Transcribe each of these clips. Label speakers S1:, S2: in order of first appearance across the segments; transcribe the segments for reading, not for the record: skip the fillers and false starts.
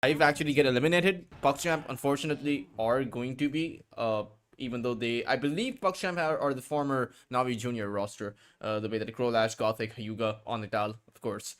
S1: HIVE actually get eliminated, PogChamp unfortunately are going to be, even though I believe PogChamp are the former Navi Junior roster, the way that Crowlash, Gothic, Hyuga, Onital, of course.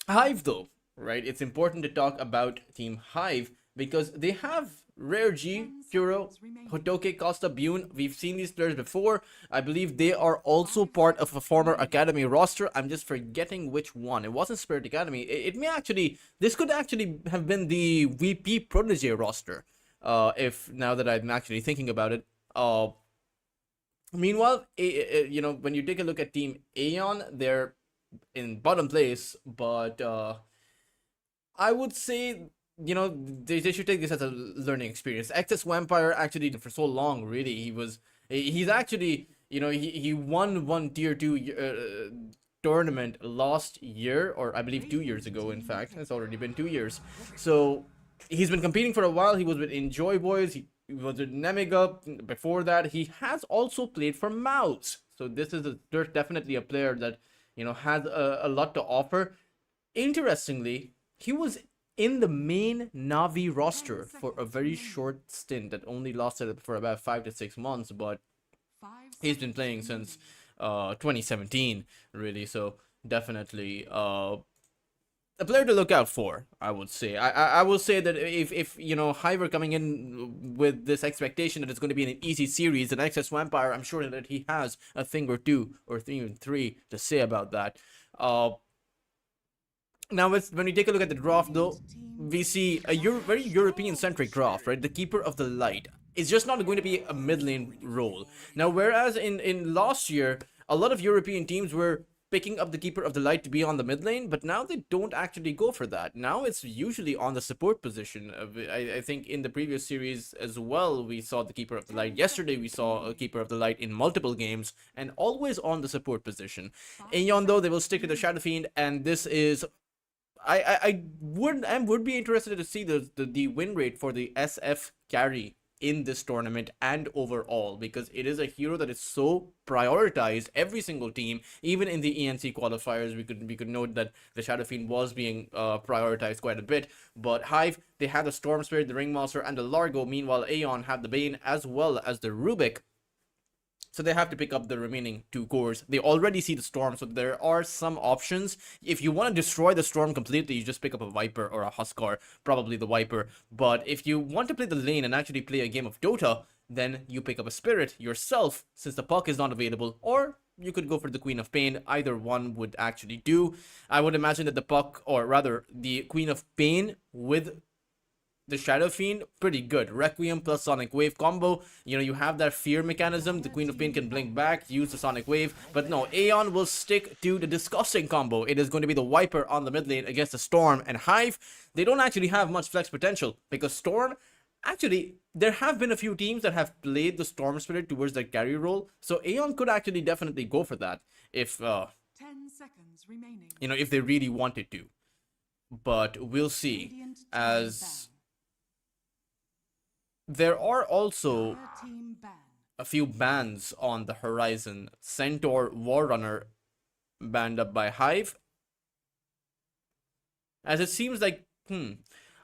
S1: HIVE though, right? It's important to talk about Team HIVE because they have Rare G, Kuro, Hotoke, Costa, Bune. We've seen these players before. I believe they are also part of a former Academy roster. I'm just forgetting which one. It wasn't Spirit Academy. It may actually, this could actually have been the VP Protege roster. If now that I'm actually thinking about it. Meanwhile, when you take a look at Team Aion, they're in bottom place, but I would say, they should take this as a learning experience. Excess Vampire actually for so long, really. He's actually, he won one tier 2 tournament last year, or I believe 2 years ago, in fact. It's already been 2 years. So he's been competing for a while. He was with Enjoy Boys. He was with Nemiga. Before that, he has also played for Mouse. So there's definitely a player that, has a lot to offer. Interestingly, he was in the main Navi roster for a very short stint that only lasted for about 5 to 6 months, but he's been playing since 2017, really. So definitely a player to look out for, I would say. I will say that if HIVE are coming in with this expectation that it's going to be an easy series, an Excess Vampire, I'm sure that he has a thing or two or even three to say about that. Now, when we take a look at the draft, though, we see a very European-centric draft, right? The Keeper of the Light is just not going to be a mid lane role. Now, whereas in last year, a lot of European teams were picking up the Keeper of the Light to be on the mid lane, but now they don't actually go for that. Now it's usually on the support position. I think in the previous series as well, we saw the Keeper of the Light. Yesterday, we saw a Keeper of the Light in multiple games, and always on the support position. Aion, though, they will stick to the Shadow Fiend, and this is... I would be interested to see the win rate for the SF carry in this tournament and overall, because it is a hero that is so prioritized every single team. Even in the ENC qualifiers, we could note that the Shadow Fiend was being prioritized quite a bit. But HIVE, they had the Storm Spirit, the Ringmaster, and the Largo. Meanwhile, Aion had the Bane as well as the Rubik. So they have to pick up the remaining 2 cores. They already see the Storm, so there are some options. If you want to destroy the Storm completely, you just pick up a Viper or a Huskar, probably the Viper. But if you want to play the lane and actually play a game of Dota, then you pick up a Spirit yourself, since the Puck is not available, or you could go for the Queen of Pain. Either one would actually do. I would imagine that the Puck, or rather the Queen of Pain with the Shadow Fiend, pretty good. Requiem plus Sonic Wave combo. You have that fear mechanism. The Queen of Pain can blink back, use the Sonic Wave. But no, Aion will stick to the disgusting combo. It is going to be the Viper on the mid lane against the Storm and HIVE. They don't actually have much flex potential, because Storm... Actually, there have been a few teams that have played the Storm Spirit towards their carry role. So Aion could actually definitely go for that if,
S2: 10 seconds remaining.
S1: if they really wanted to. But we'll see, as... there are also a few bans on the horizon. Centaur Warrunner banned up by HIVE. As it seems like,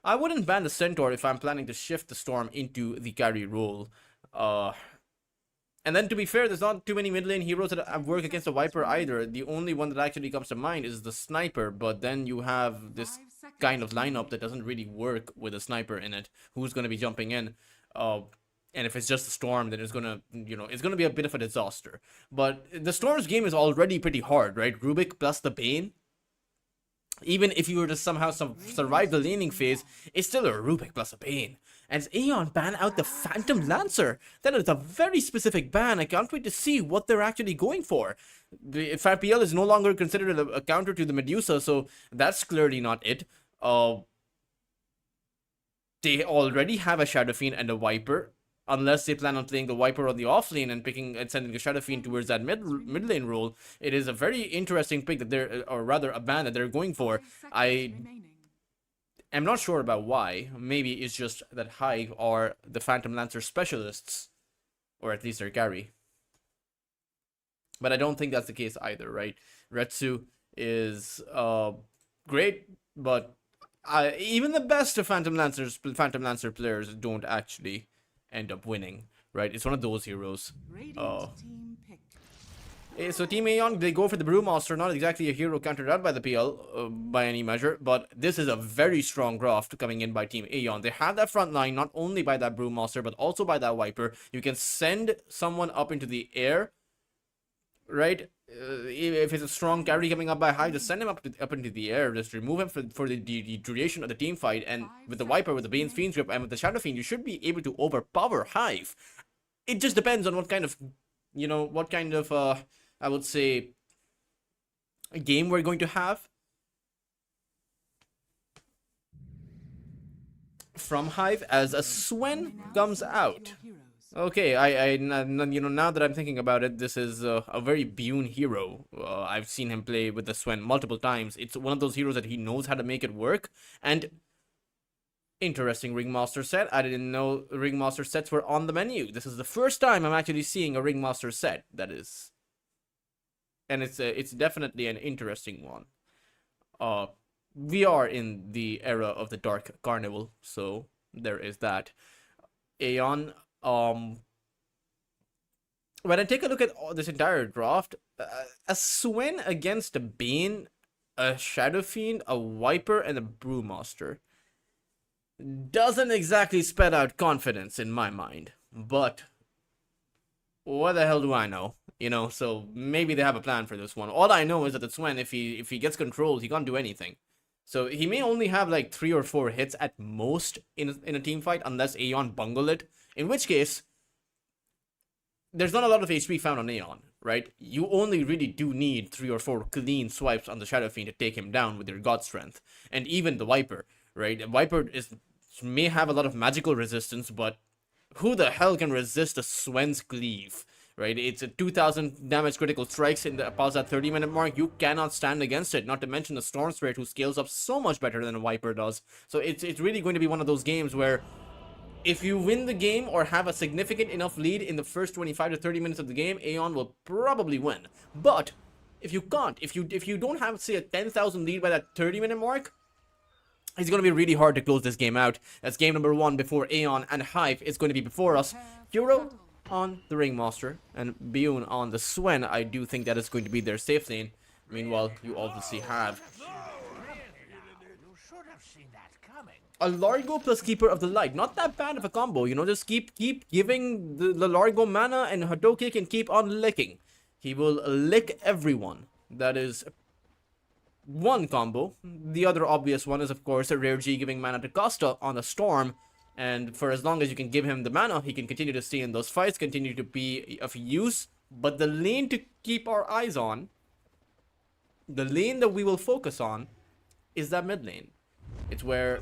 S1: I wouldn't ban the Centaur if I'm planning to shift the Storm into the carry role. And then, to be fair, there's not too many mid lane heroes that work against the Viper either. The only one that actually comes to mind is the Sniper, but then you have this kind of lineup that doesn't really work with a Sniper in it. Who's going to be jumping in? And if it's just a Storm, then it's gonna, it's gonna be a bit of a disaster. But the Storm's game is already pretty hard, right? Rubik plus the Bane. Even if you were to somehow survive the laning phase, it's still a Rubik plus a Bane. And Aion ban out the Phantom Lancer. That is a very specific ban. I can't wait to see what they're actually going for. The FAPL is no longer considered a counter to the Medusa, so that's clearly not it. They already have a Shadow Fiend and a Viper, unless they plan on playing the Viper on the off lane and picking and sending the Shadow Fiend towards that mid lane role. It is a very interesting pick that they're, or rather a ban that they're going for. I am not sure about why. Maybe it's just that HIVE are the Phantom Lancer specialists, or at least their carry. But I don't think that's the case either, right? Retsu is great, but Even the best of Phantom Lancer players don't actually end up winning, right? It's one of those heroes.
S2: Radiant team pick.
S1: So Team Aion, they go for the Brewmaster, not exactly a hero countered out by the PL by any measure, but this is a very strong graft coming in by Team Aion. They have that front line, not only by that Brewmaster, but also by that Viper. You can send someone up into the air, right? If it's a strong carry coming up by HIVE, just send him up into the air, just remove him for the duration of the team fight, and with the Viper, with the Bane's Fiend's Grip, and with the Shadow Fiend, you should be able to overpower HIVE. It just depends on what kind of, I would say, a game we're going to have from HIVE as a Swen comes out. Okay, now that I'm thinking about it, this is a very Bune hero. I've seen him play with the Swen multiple times. It's one of those heroes that he knows how to make it work. And interesting Ringmaster set. I didn't know Ringmaster sets were on the menu. This is the first time I'm actually seeing a Ringmaster set, that is. And it's definitely an interesting one. We are in the era of the Dark Carnival, so there is that. Aion, when I take a look at this entire draft, a Swen against a Bane, a Shadow Fiend, a Viper, and a Brewmaster doesn't exactly spell out confidence in my mind, but what the hell do I know? So maybe they have a plan for this one. All I know is that the Swen, if he gets controlled, he can't do anything. So he may only have like 3 or 4 hits at most in a team fight, unless Aion bungle it. In which case, there's not a lot of HP found on Aion, right? You only really do need 3 or 4 clean swipes on the Shadow Fiend to take him down with your God Strength. And even the Viper, right? Viper may have a lot of magical resistance, but who the hell can resist a Swen's Cleave? Right, it's a 2000 damage critical strikes past that 30-minute mark. You cannot stand against it. Not to mention the Storm Spirit, who scales up so much better than a Viper does. So it's really going to be one of those games where, if you win the game or have a significant enough lead in the first 25 to 30 minutes of the game, Aion will probably win. But if you can't, if you don't have, say, a 10,000 lead by that 30-minute mark, it's going to be really hard to close this game out. That's game number 1 before Aion and HIVE is going to be before us. Hero on the Ringmaster and Bune on the Swen. I do think that is going to be their safe lane. Meanwhile, you obviously have a Largo plus Keeper of the Light. Not that bad of a combo, just keep giving the Largo mana, and Hadoke can keep on licking. He will lick everyone. That is one combo. The other obvious one is, of course, a Rare G giving mana to Costa on a Storm. And for as long as you can give him the mana, he can continue to stay in those fights, continue to be of use. But the lane to keep our eyes on, the lane that we will focus on, is that mid lane. It's where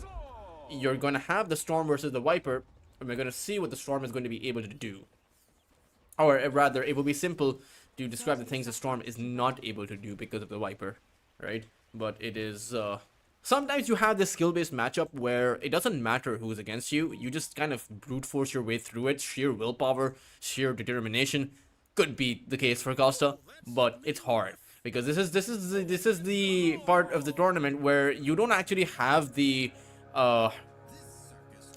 S1: you're going to have the Storm versus the Viper, and we're going to see what the Storm is going to be able to do. Or rather, it will be simple to describe the things the Storm is not able to do because of the Viper, right? But it is... sometimes you have this skill-based matchup where it doesn't matter who's against you. You just kind of brute force your way through it. Sheer willpower, sheer determination. Could be the case for Costa, but it's hard because this is the part of the tournament where you don't actually have the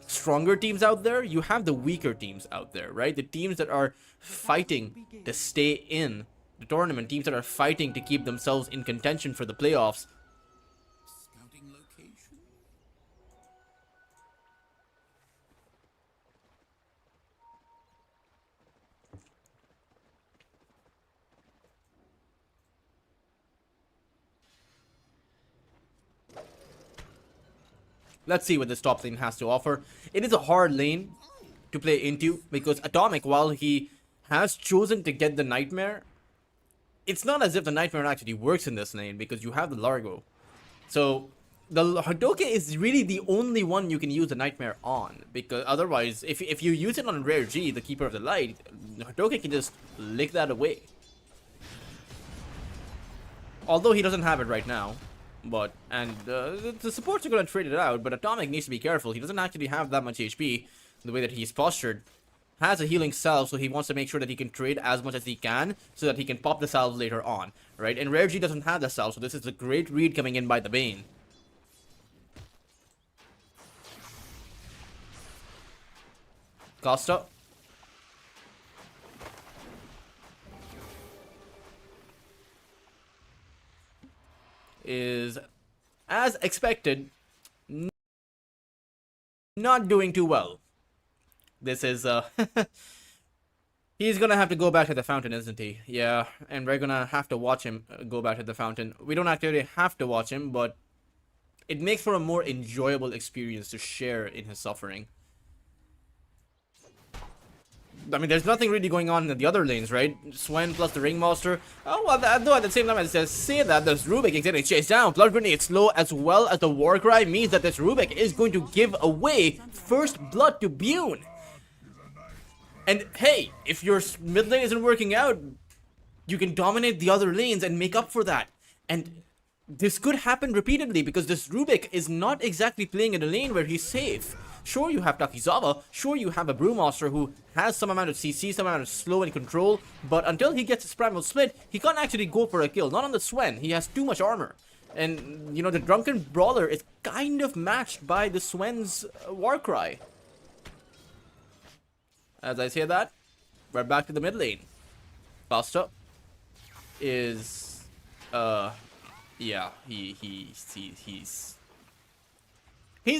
S1: stronger teams out there. You have the weaker teams out there, right? The teams that are fighting to stay in the tournament, teams that are fighting to keep themselves in contention for the playoffs. Let's see what this top lane has to offer. It is a hard lane to play into because Atomic, while he has chosen to get the Nightmare, it's not as if the Nightmare actually works in this lane because you have the Largo. So the Hadoke is really the only one you can use the Nightmare on, because otherwise, if you use it on Rare G, the Keeper of the Light, Hadoke can just lick that away. Although he doesn't have it right now. But, and the supports are going to trade it out, but Atomic needs to be careful. He doesn't actually have that much HP, the way that he's postured. Has a healing salve, so he wants to make sure that he can trade as much as he can, so that he can pop the salve later on, right? And Rare G doesn't have the salve, so this is a great read coming in by the Bane. Costa. Is, as expected, not doing too well. This is, he's gonna have to go back to the fountain, isn't he? Yeah, and we're gonna have to watch him go back to the fountain. We don't actually have to watch him, but it makes for a more enjoyable experience to share in his suffering. I mean, there's nothing really going on in the other lanes, right? Swen plus the Ringmaster. Oh, well, though at the same time, as I say that, this Rubik is getting chased down. Blood Grenade slow as well as the Warcry means that this Rubik is going to give away first blood to Bune. And hey, if your mid lane isn't working out, you can dominate the other lanes and make up for that. And this could happen repeatedly because this Rubik is not exactly playing in a lane where he's safe. Sure, you have Takizawa, sure you have a Brewmaster who has some amount of CC, some amount of slow and control, but until he gets his Primal Split, he can't actually go for a kill, not on the Swen, he has too much armor. And, you know, the Drunken Brawler is kind of matched by the Swen's Warcry. As I say that, we're back to the mid lane. Costa is, yeah, he's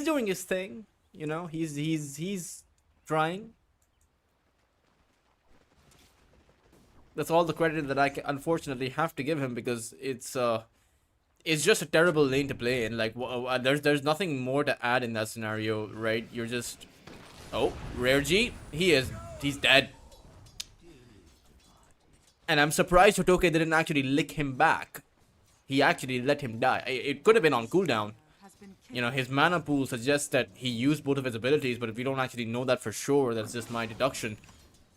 S1: doing his thing. You know, he's trying. That's all the credit that I unfortunately have to give him because it's just a terrible lane to play in. Like, there's nothing more to add in that scenario, right? You're just, oh, Rare G, he's dead. And I'm surprised Hotoke didn't actually lick him back. He actually let him die. It could have been on cooldown. You know, his mana pool suggests that he used both of his abilities, but if we don't actually know that for sure, that's just my deduction.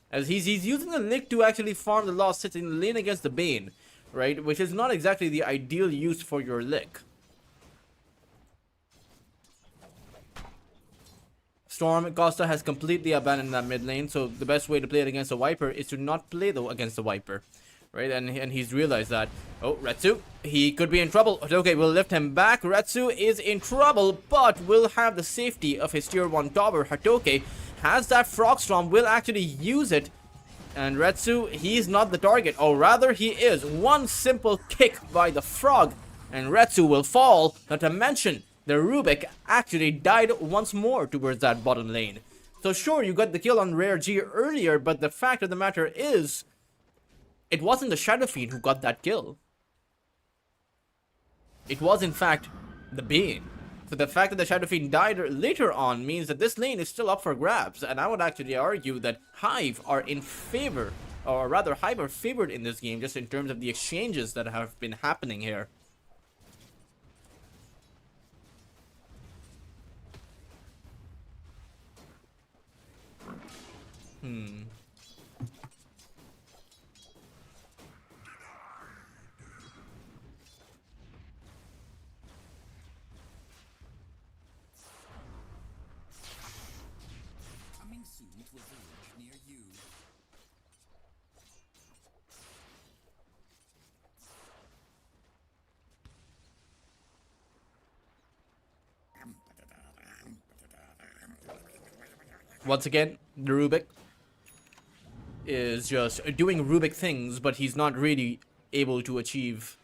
S1: As he's using the lick to actually farm the Lost City in the lane against the Bane, right? Which is not exactly the ideal use for your lick. Storm Costa has completely abandoned that mid lane, so the best way to play it against a Viper is to not play against the Viper. Right, and he's realized that. Oh, Retsu, he could be in trouble. Okay, we'll lift him back. Retsu is in trouble, but will have the safety of his tier 1 tower. Hatoke has that Frog Storm, will actually use it. And Retsu, he's not the target, or rather he is. One simple kick by the Frog, and Retsu will fall. Not to mention, the Rubik actually died once more towards that bottom lane. So sure, you got the kill on Rare G earlier, but the fact of the matter is, it wasn't the Shadow Fiend who got that kill. It was, in fact, the Bane. So the fact that the Shadow Fiend died later on means that this lane is still up for grabs. And I would actually argue that HIVE are in favor, or rather HIVE are favored in this game, just in terms of the exchanges that have been happening here. Once again, the Rubik is just doing Rubik things, but he's not really able to achieve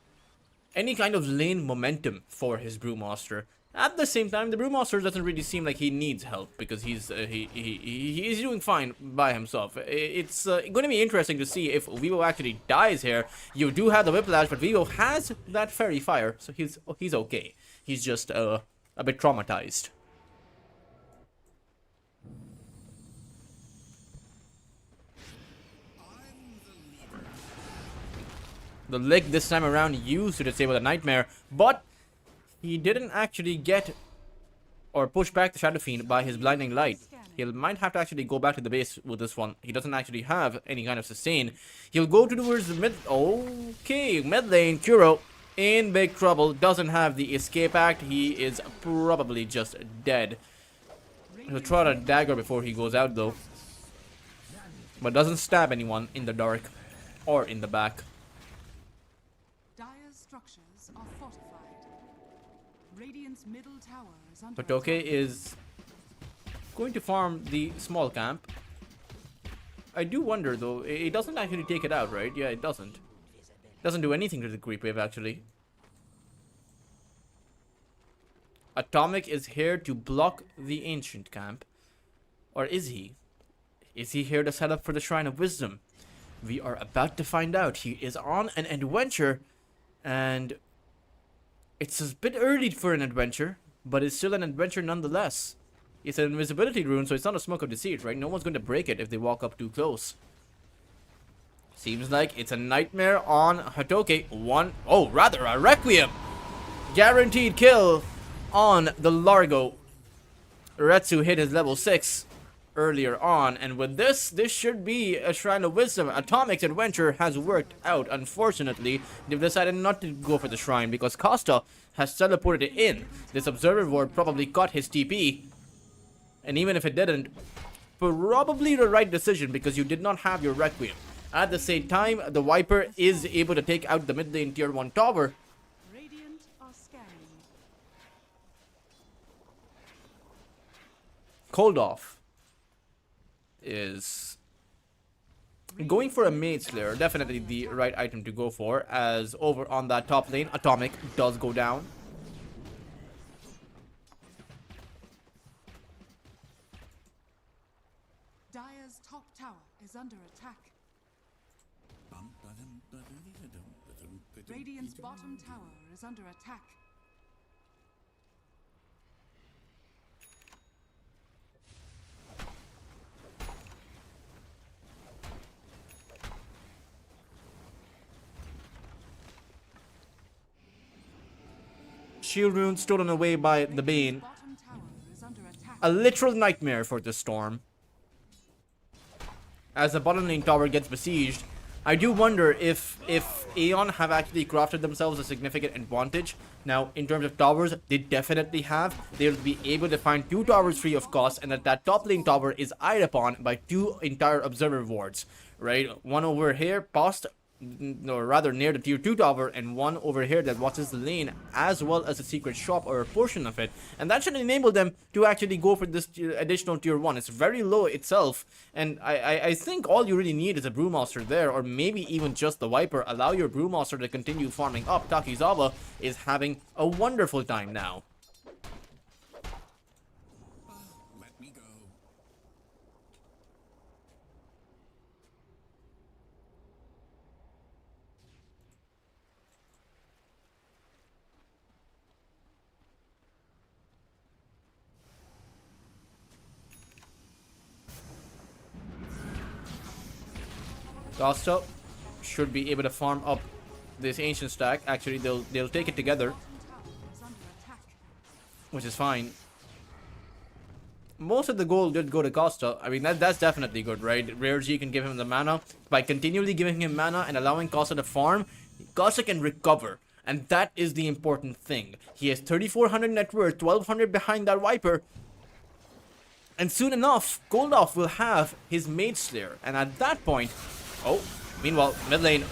S1: any kind of lane momentum for his Brewmaster. At the same time, the Brewmaster doesn't really seem like he needs help because he's doing fine by himself. It's going to be interesting to see if Vivo actually dies here. You do have the Whiplash, but Vivo has that Fairy Fire, so he's okay. He's just a bit traumatized. The lick this time around used to disable the Nightmare, but he didn't actually get or push back the Shadow Fiend by his Blinding Light. He might have to actually go back to the base with this one. He doesn't actually have any kind of sustain. He'll go towards the mid. Okay, mid lane. Kuro in big trouble. Doesn't have the Escape Act. He is probably just dead. He'll try to dagger before he goes out though, but doesn't stab anyone in the dark or in the back.
S2: Structures are fortified. Radiant's middle tower is under
S1: Hotoke is going to farm the small camp. I do wonder though, it doesn't actually take it out, right? Yeah, it doesn't. Doesn't do anything to the creep wave actually. Atomic is here to block the ancient camp. Or is he? Is he here to set up for the Shrine of Wisdom? We are about to find out. He is on an adventure, and it's a bit early for an adventure, but it's still an adventure nonetheless. It's an invisibility rune, so it's not a smoke of deceit, right? No one's going to break it if they walk up too close. Seems like it's a nightmare on Hatoke. Rather a Requiem. Guaranteed kill on the Largo. Retsu hit his level 6 earlier on, and with this should be a Shrine of Wisdom. Atomic's adventure has worked out. Unfortunately, they've decided not to go for the shrine because Costa has teleported it in. This observer ward probably caught his TP, and even if it didn't, probably the right decision because you did not have your Requiem. At the same time, the Viper is able to take out the mid lane tier 1 tower.
S2: Radiant are scanning.
S1: Cold Off is going for a Mage Slayer. Definitely the right item to go for, as over on that top lane, Atomic does go down.
S2: Dire's top tower is under attack. Radiant's bottom tower is under attack.
S1: Shield rune stolen away by the Bane.
S2: Bottom tower is under attack.
S1: A literal nightmare for the Storm. As the bottom lane tower gets besieged, I do wonder if Aion have actually crafted themselves a significant advantage. Now, in terms of towers, they definitely have. They'll be able to find 2 towers free of cost, and that top lane tower is eyed upon by 2 entire observer wards, right? One over here, rather near the tier 2 tower, and one over here that watches the lane, as well as a secret shop or a portion of it, and that should enable them to actually go for this additional tier 1. It's very low itself, and I think all you really need is a Brewmaster there, or maybe even just the Viper. Allow your Brewmaster to continue farming up. Takizawa is having a wonderful time now.
S3: Let me go.
S1: Costa should be able to farm up this ancient stack. Actually, they'll take it together,
S2: Tower is under attack.
S1: which is fine. Most of the gold did go to Costa. I mean, that's definitely good, right? Rare G can give him the mana. By continually giving him mana and allowing Costa to farm, Costa can recover. And that is the important thing. He has 3,400 net worth, 1,200 behind that Viper. And soon enough, Goldoff will have his Mage Slayer. And at that point... Oh, meanwhile, mid lane,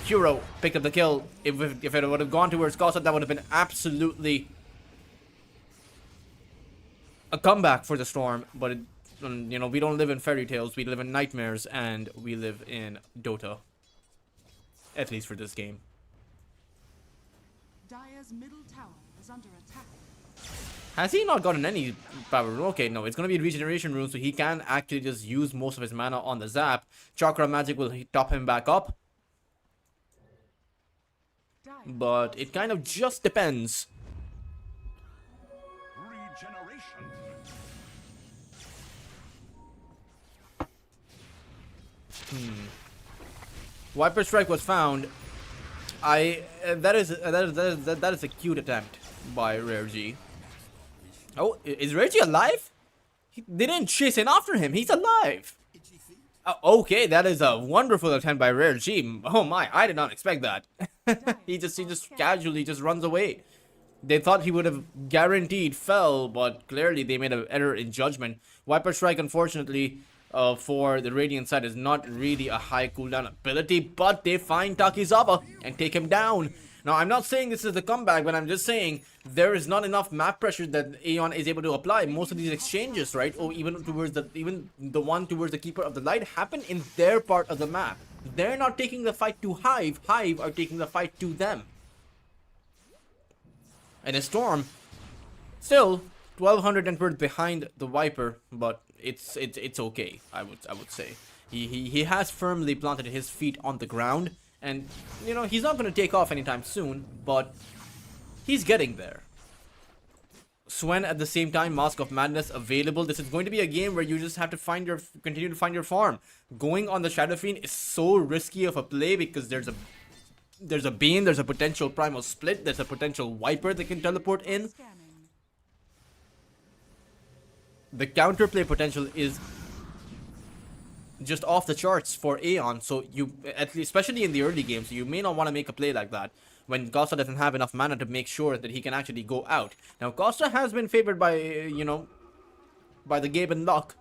S1: Hero picked up the kill. If it would have gone towards Costa, that would have been absolutely a comeback for the Storm. But, you know, we don't live in fairy tales. We live in nightmares, and we live in Dota. At least for this game.
S2: Dire's middle tower is under attack.
S1: Has he not gotten any power rune? Okay, no, it's going to be a regeneration rune, so he can actually just use most of his mana on the zap. Chakra magic will top him back up.
S2: Dire
S1: But it kind of just depends.
S3: Regeneration.
S1: Viper Strike was found. That is a cute attempt by Rare G. Oh, is Rare G alive? They didn't chase in after him. He's alive. Okay, that is a wonderful attempt by Rare G. Oh my, I did not expect that. he just casually just runs away. They thought he would have guaranteed fell, but clearly they made an error in judgment. Viper Strike, unfortunately, for the Radiant side is not really a high cooldown ability, but they find Takizawa and take him down. Now, I'm not saying this is the comeback, but I'm just saying there is not enough map pressure that Aion is able to apply. Most of these exchanges, right, or even the one towards the Keeper of the Light happen in their part of the map. They're not taking the fight to Hive. Hive are taking the fight to them. And a Storm, still 1200 net worth behind the Viper, but it's okay. I would say he has firmly planted his feet on the ground. And, you know, he's not going to take off anytime soon, but he's getting there. Swen at the same time, Mask of Madness available. This is going to be a game where you just have to continue to find your farm. Going on the Shadow Fiend is so risky of a play because there's a Bane, there's a potential Primal Split, there's a potential Viper that can teleport in.
S2: Scanning.
S1: The counterplay potential is just off the charts for Aion, so you, at least, especially in the early games, you may not want to make a play like that when Costa doesn't have enough mana to make sure that he can actually go out. Now, Costa has been favored by, you know, by the Gabe and Luck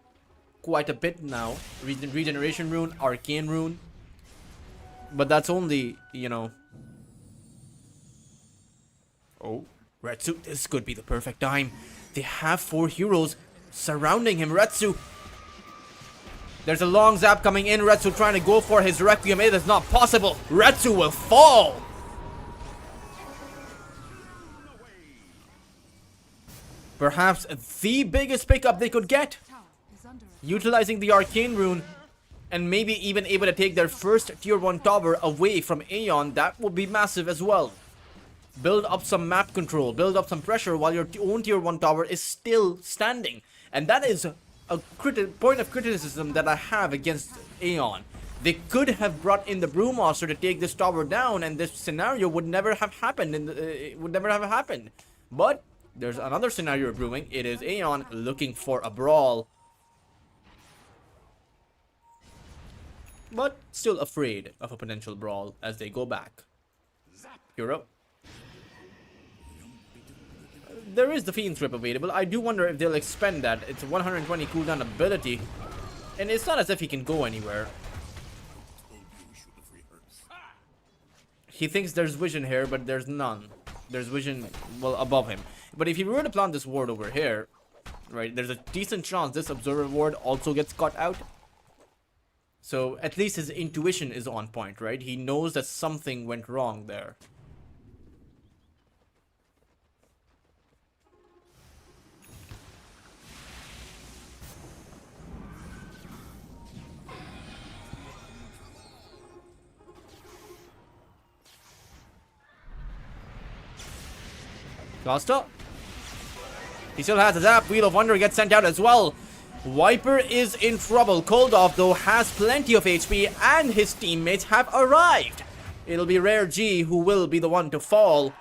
S1: quite a bit now. Regeneration Rune, Arcane Rune, but that's only, you know... Oh, Retsu, this could be the perfect time. They have 4 heroes surrounding him. Retsu, there's a long zap coming in. Retsu trying to go for his Requiem. It is not possible. Retsu will fall. Perhaps the biggest pickup they could get.
S2: Tower is under attack.
S1: Utilizing the Arcane Rune and maybe even able to take their first tier 1 tower away from Aion. That would be massive as well. Build up some map control. Build up some pressure while your own tier 1 tower is still standing. And that is a point of criticism that I have against Aion. They could have brought in the Brewmaster to take this tower down, and this scenario would never have happened. But there's another scenario brewing. It is Aion looking for a brawl, but still afraid of a potential brawl as they go back. Hero. There is the Fiend's Grip available. I do wonder if they'll expend that. It's a 120 cooldown ability, and it's not as if he can go anywhere. He thinks there's vision here, but there's none. There's vision, well, above him. But if he were to plant this ward over here, right, there's a decent chance this Observer ward also gets cut out. So at least his intuition is on point, right? He knows that something went wrong there. Costa. He still has his app. Wheel of Wonder gets sent out as well. Viper is in trouble. Koldov, though, has plenty of HP, and his teammates have arrived. It'll be Rare G who will be the one to fall.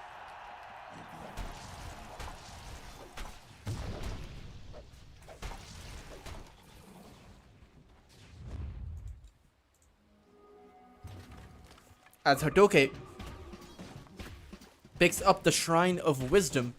S1: As Hatoke picks up the Shrine of Wisdom.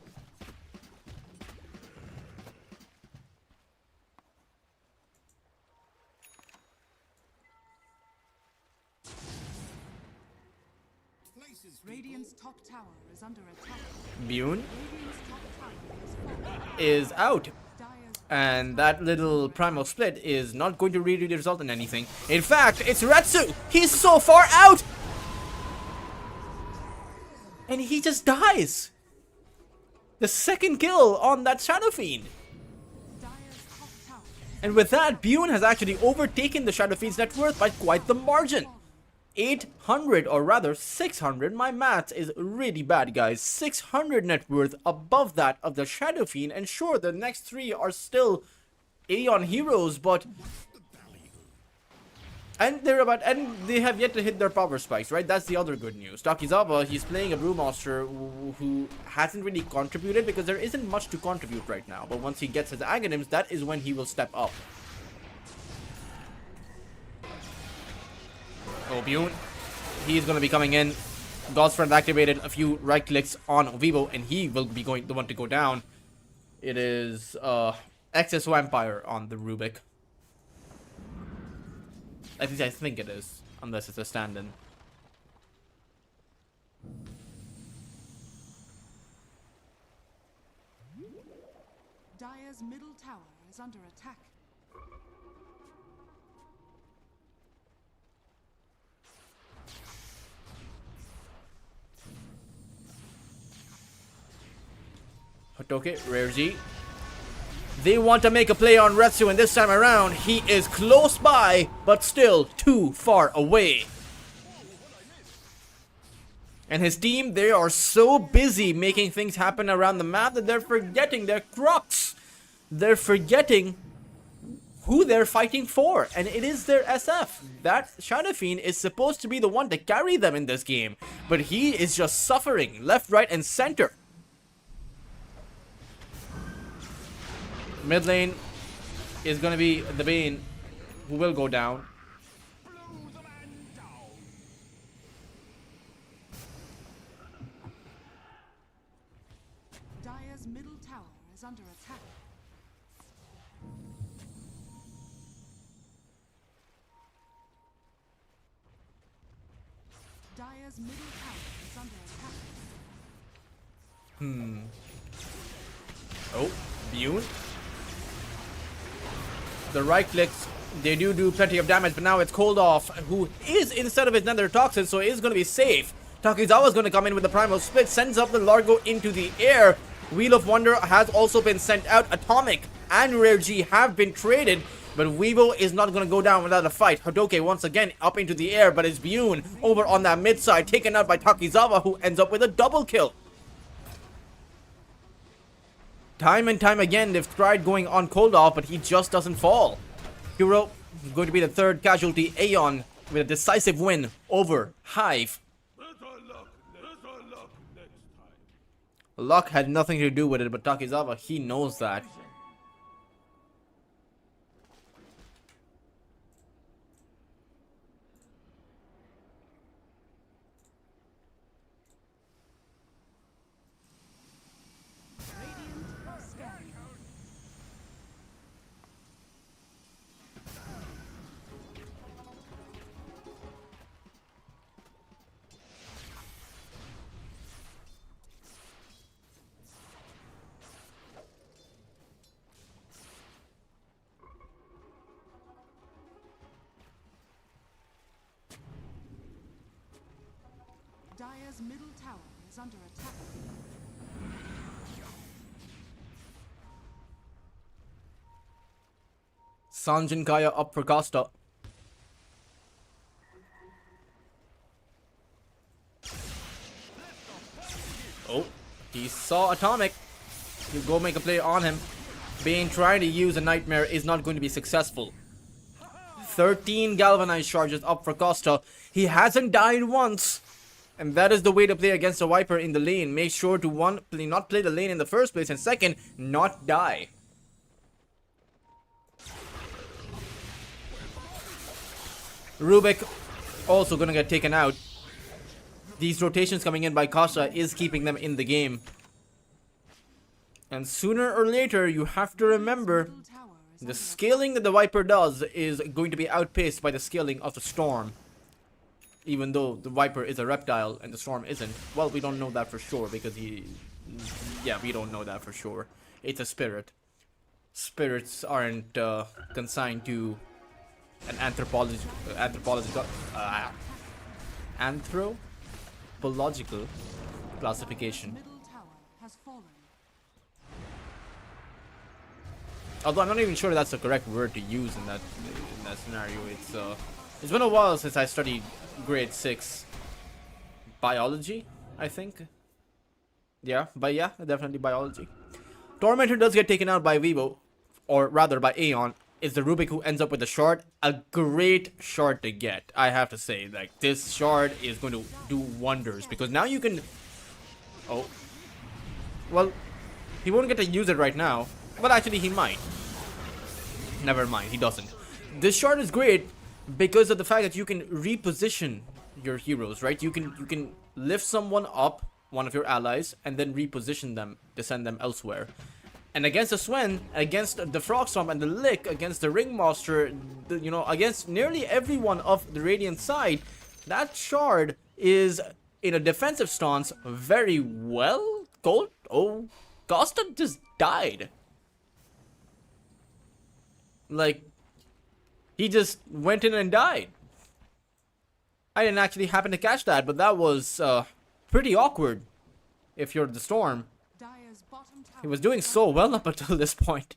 S2: Radiant's top tower is under attack.
S1: Bune
S2: Radiant's top tower is falling.
S1: is out.
S2: Dire's
S1: And that little Primal Split is not going to really result in anything. In fact, it's Retsu! He's so far out! And he just dies! The second kill on that Shadow Fiend.
S2: Dire's top tower.
S1: And with that, Bune has actually overtaken the Shadow Fiend's net worth by quite the margin. 800, or rather 600, my math is really bad, guys. 600 net worth above that of the Shadow Fiend, and sure, the next 3 are still Aion heroes, but... And they have yet to hit their power spikes, right? That's the other good news. Takizawa, he's playing a Brewmaster who hasn't really contributed because there isn't much to contribute right now. But once he gets his Aghanims, that is when he will step up. Oh, Bune. He's going to be coming in. God's Friend activated, a few right clicks on Vivo, and he will be the one to go down. It is Excess Vampire on the Rubik. At least I think it is, unless it's a stand-in.
S2: Dire's middle tower is under attack.
S1: Hotoke, Rare G. They want to make a play on Retsu, and this time around, he is close by, but still too far away. And his team, they are so busy making things happen around the map that they're forgetting their crux. They're forgetting who they're fighting for, and it is their SF. That Shadow Fiend is supposed to be the one to carry them in this game, but he is just suffering left, right, and center. Mid lane is going to be the Bane, who will go down.
S2: Dire's middle tower is under attack. Dire's middle tower is under attack.
S1: Oh, Bune. The right clicks, they do plenty of damage, but now it's Cold Off, who is instead of his Nether Toxin, so it is going to be safe. Takizawa's going to come in with the Primal Split, sends up the Largo into the air. Wheel of Wonder has also been sent out. Atomic and Rare G have been traded, but Weevo is not going to go down without a fight. Hodoke once again up into the air, but it's Bune over on that mid side, taken out by Takizawa, who ends up with a double kill. Time and time again, they've tried going on Cold Off, but he just doesn't fall. Hero is going to be the third casualty. Aion with a decisive win over HIVE. Luck had nothing to do with it, but Takizawa, he knows that.
S2: Dire's middle tower is under attack.
S1: Sanjin Kaya up for Costa. Oh, he saw Atomic. You go make a play on him. Bane trying to use a Nightmare is not going to be successful. 13 Galvanized charges up for Costa. He hasn't died once. And that is the way to play against a Viper in the lane. Make sure to not play the lane in the first place, and second, not die. Rubik also gonna get taken out. These rotations coming in by Costa is keeping them in the game. And sooner or later, you have to remember,
S2: Middle tower is
S1: the
S2: under
S1: scaling that the Viper does is going to be outpaced by the scaling of the Storm. Even though the Viper is a reptile and the Storm isn't. Well, we don't know that for sure because yeah, we don't know that for sure. It's a spirit. Spirits aren't consigned to an anthropological classification.
S2: middle tower has fallen.
S1: Although I'm not even sure that's the correct word to use in that scenario. It's been a while since I studied grade 6 biology, I think. Yeah, definitely biology. Tormentor does get taken out by Vivo, or rather by Aion. It's the Rubik who ends up with the shard. A great shard to get, I have to say. Like, this shard is going to do wonders because now you can... Oh. Well, he won't get to use it right now. Well, actually, he might. Never mind, he doesn't. This shard is great because of the fact that you can reposition your heroes, right? You can lift someone up, one of your allies, and then reposition them to send them elsewhere. And against the Swen, against the Frogstorm and the Lick, against the Ringmaster, you know, against nearly everyone of the Radiant side, that Shard is in a defensive stance very well. Cold? Oh, Costa just died. Like, he just went in and died. I didn't actually happen to catch that, but that was pretty awkward if you're the Storm.
S2: Dire's bottom tower
S1: He was doing so well up until this point.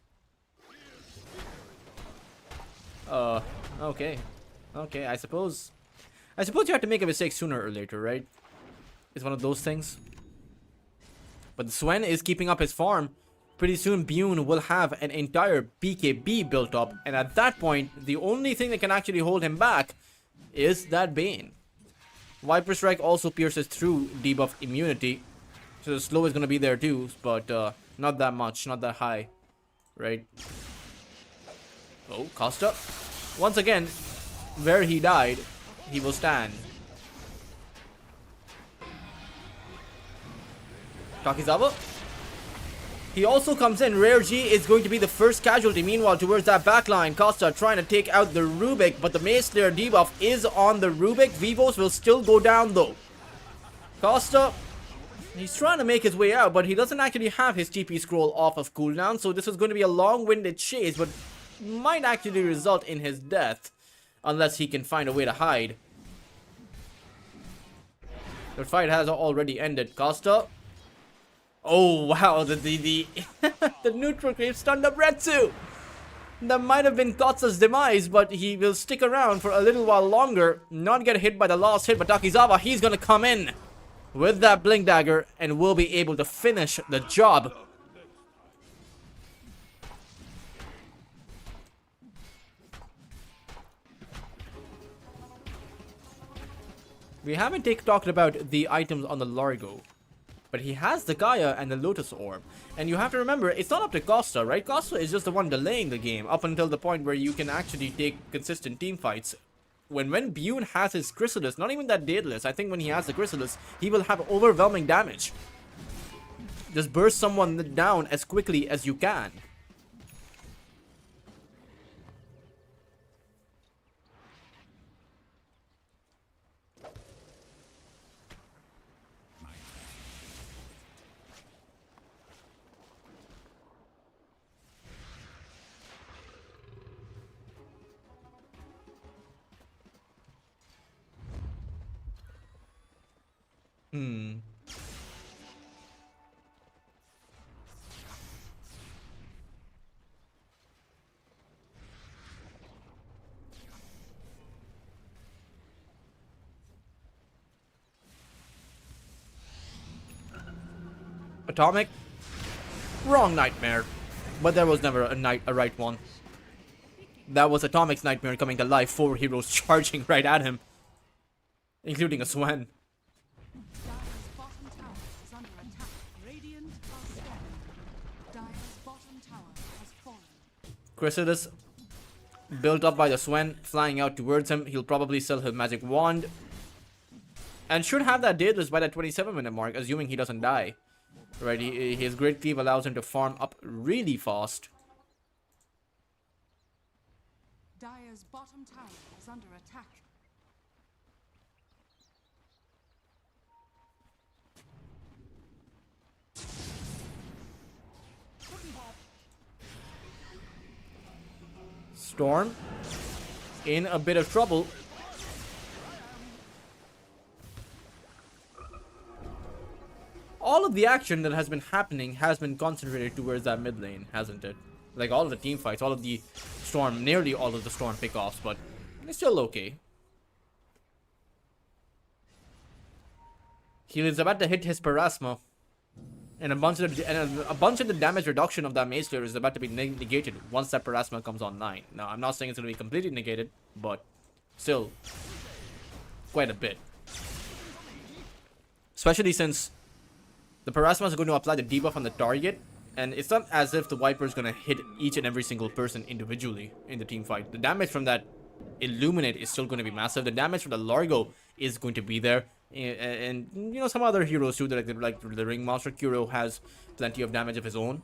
S1: Okay. Okay, I suppose you have to make a mistake sooner or later, right? It's one of those things. But Swen is keeping up his farm. Pretty soon, Bune will have an entire BKB built up. And at that point, the only thing that can actually hold him back is that Bane. Viper Strike also pierces through debuff immunity. So the slow is going to be there too. But not that much, not that high. Right? Oh, Costa. Once again, where he died, he will stand. Takizawa. He also comes in. Rare G is going to be the first casualty. Meanwhile, towards that backline, Costa trying to take out the Rubik, but the Mace Slayer debuff is on the Rubik. Vivos will still go down though. Costa, he's trying to make his way out, but he doesn't actually have his TP scroll off of cooldown, so this is going to be a long-winded chase, but might actually result in his death, unless he can find a way to hide. The fight has already ended. Costa. Oh wow, the the neutral creep stunned up Retsu. That might have been Kotsa's demise, but he will stick around for a little while longer, not get hit by the last hit. But Takizawa, he's gonna come in with that Blink Dagger and will be able to finish the job. We haven't talked about the items on the Largo. But he has the Gaia and the Lotus Orb. And you have to remember, it's not up to Costa, right? Costa is just the one delaying the game up until the point where you can actually take consistent team fights. When Bune has his Chrysalis, not even that Daedalus, I think when he has the Chrysalis, he will have overwhelming damage. Just burst someone down as quickly as you can. Atomic? Wrong nightmare. But there was never a right one. That was Atomic's nightmare coming to life. 4 heroes charging right at him. Including a Swen.
S2: Dire's bottom tower is under attack. Radiant are scanning. Dire's bottom tower has fallen.
S1: Chrysalis built up by the Swen, flying out towards him. He'll probably sell his magic wand. And should have that Daedalus by that 27-minute mark, assuming he doesn't die. Right, his Great Cleave allows him to farm up really fast.
S2: Dire's bottom tower is under attack.
S1: Storm in a bit of trouble. All of the action that has been happening has been concentrated towards that mid lane, hasn't it? Like all of the team fights, all of the Storm, nearly all of the Storm pickoffs, but it's still okay. He is about to hit his Parasma, and a bunch of the damage reduction of that Mace Slayer is about to be negated once that Parasma comes online. Now, I'm not saying it's going to be completely negated, but still quite a bit. Especially since the Parasma is going to apply the debuff on the target, and it's not as if the Viper is going to hit each and every single person individually in the team fight. The damage from that Illuminate is still going to be massive. The damage from the Largo is going to be there. And you know, some other heroes too, like the Ringmaster. Kuro has plenty of damage of his own.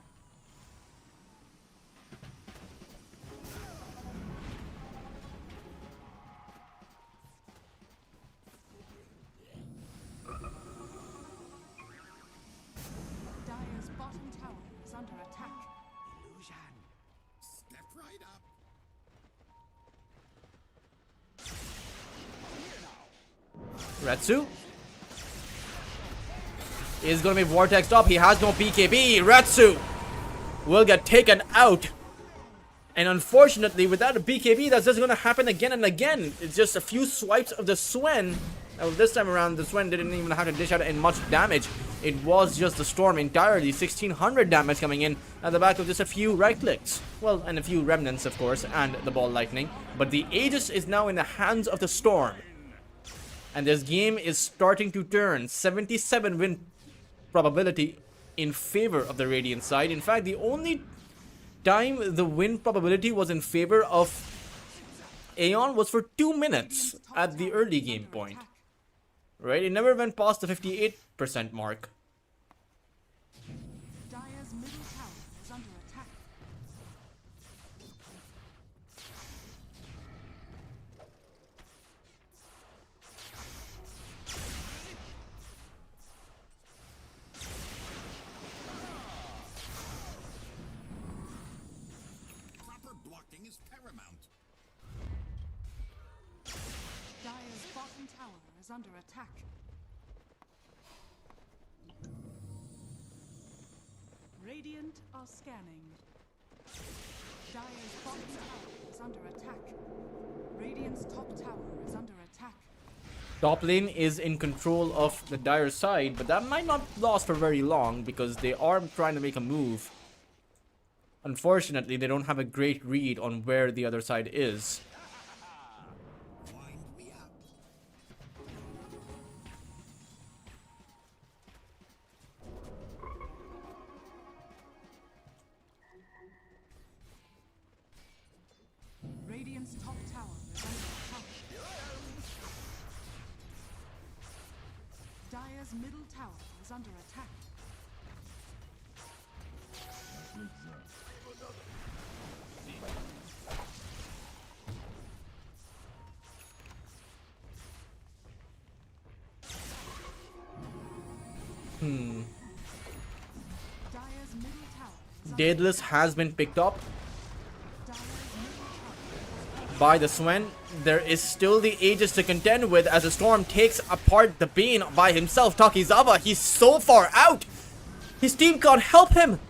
S2: bottom tower is under attack.
S3: Illusion. Step right up.
S1: Retsu is going to be vortexed up. He has no BKB. Retsu will get taken out. And unfortunately, without a BKB, that's just going to happen again and again. It's just a few swipes of the Swen. Now, this time around, the Swen didn't even have to dish out in much damage. It was just the Storm entirely. 1600 damage coming in at the back of just a few right clicks. Well, and a few remnants, of course, and the Ball Lightning. But the Aegis is now in the hands of the Storm. And this game is starting to turn. 77 win probability in favor of the Radiant side. In fact, the only time the win probability was in favor of Aion was for 2 minutes at the early game point. Right? It never went past the 58% mark.
S2: Dire's middle tower is under attack.
S3: Proper blocking is paramount.
S2: Dire's bottom tower is under attack. Radiant are scanning. Dire's bottom tower is under attack. Radiant's top tower is under attack.
S1: Top lane is in control of the Dire side, but that might not last for very long because they are trying to make a move. Unfortunately, they don't have a great read on where the other side is.
S3: Wind me up.
S2: Radiant's top tower is under attack. Dire's middle tower is under attack. Dire's middle tower is under
S1: Daedalus has been picked up
S2: Dire's middle tower.
S1: by the Swen. There is still the Aegis to contend with as the Storm takes apart the Bane by himself. Takizawa, he's so far out. His team can't help him.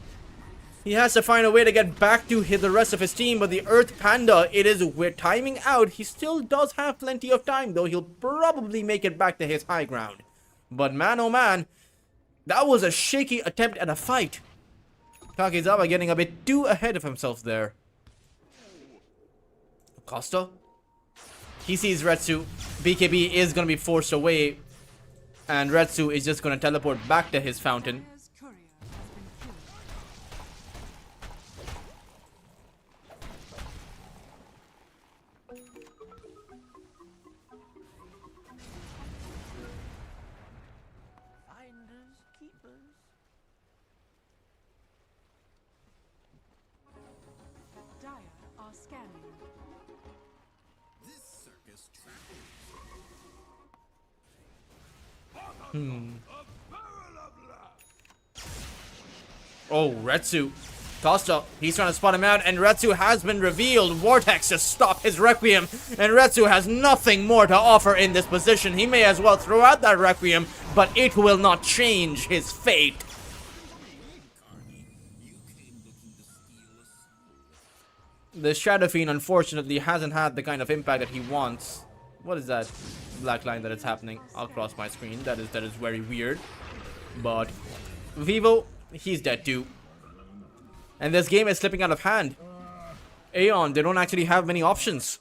S1: He has to find a way to get back to the rest of his team, but the Earth Panda, it is we're timing out. He still does have plenty of time, though. He'll probably make it back to his high ground. But man, oh man, that was a shaky attempt at a fight. Takizawa getting a bit too ahead of himself there. Costa? He sees Retsu. BKB is going to be forced away. And Retsu is just going to teleport back to his fountain.
S2: Dire's courier has been killed.
S4: Finders, keepers.
S2: Dire are scanning.
S3: This circus travels.
S1: Oh, Retsu. Costa, he's trying to spot him out, and Retsu has been revealed. Vortex to stop his Requiem, and Retsu has nothing more to offer in this position. He may as well throw out that Requiem, but it will not change his fate.
S3: Carney, you came looking to steal a soul.
S1: The Shadow Fiend, unfortunately, hasn't had the kind of impact that he wants. What is that black line that is happening across my screen? That is very weird. But Vivo, he's dead too. And this game is slipping out of hand. Aion, they don't actually have many options.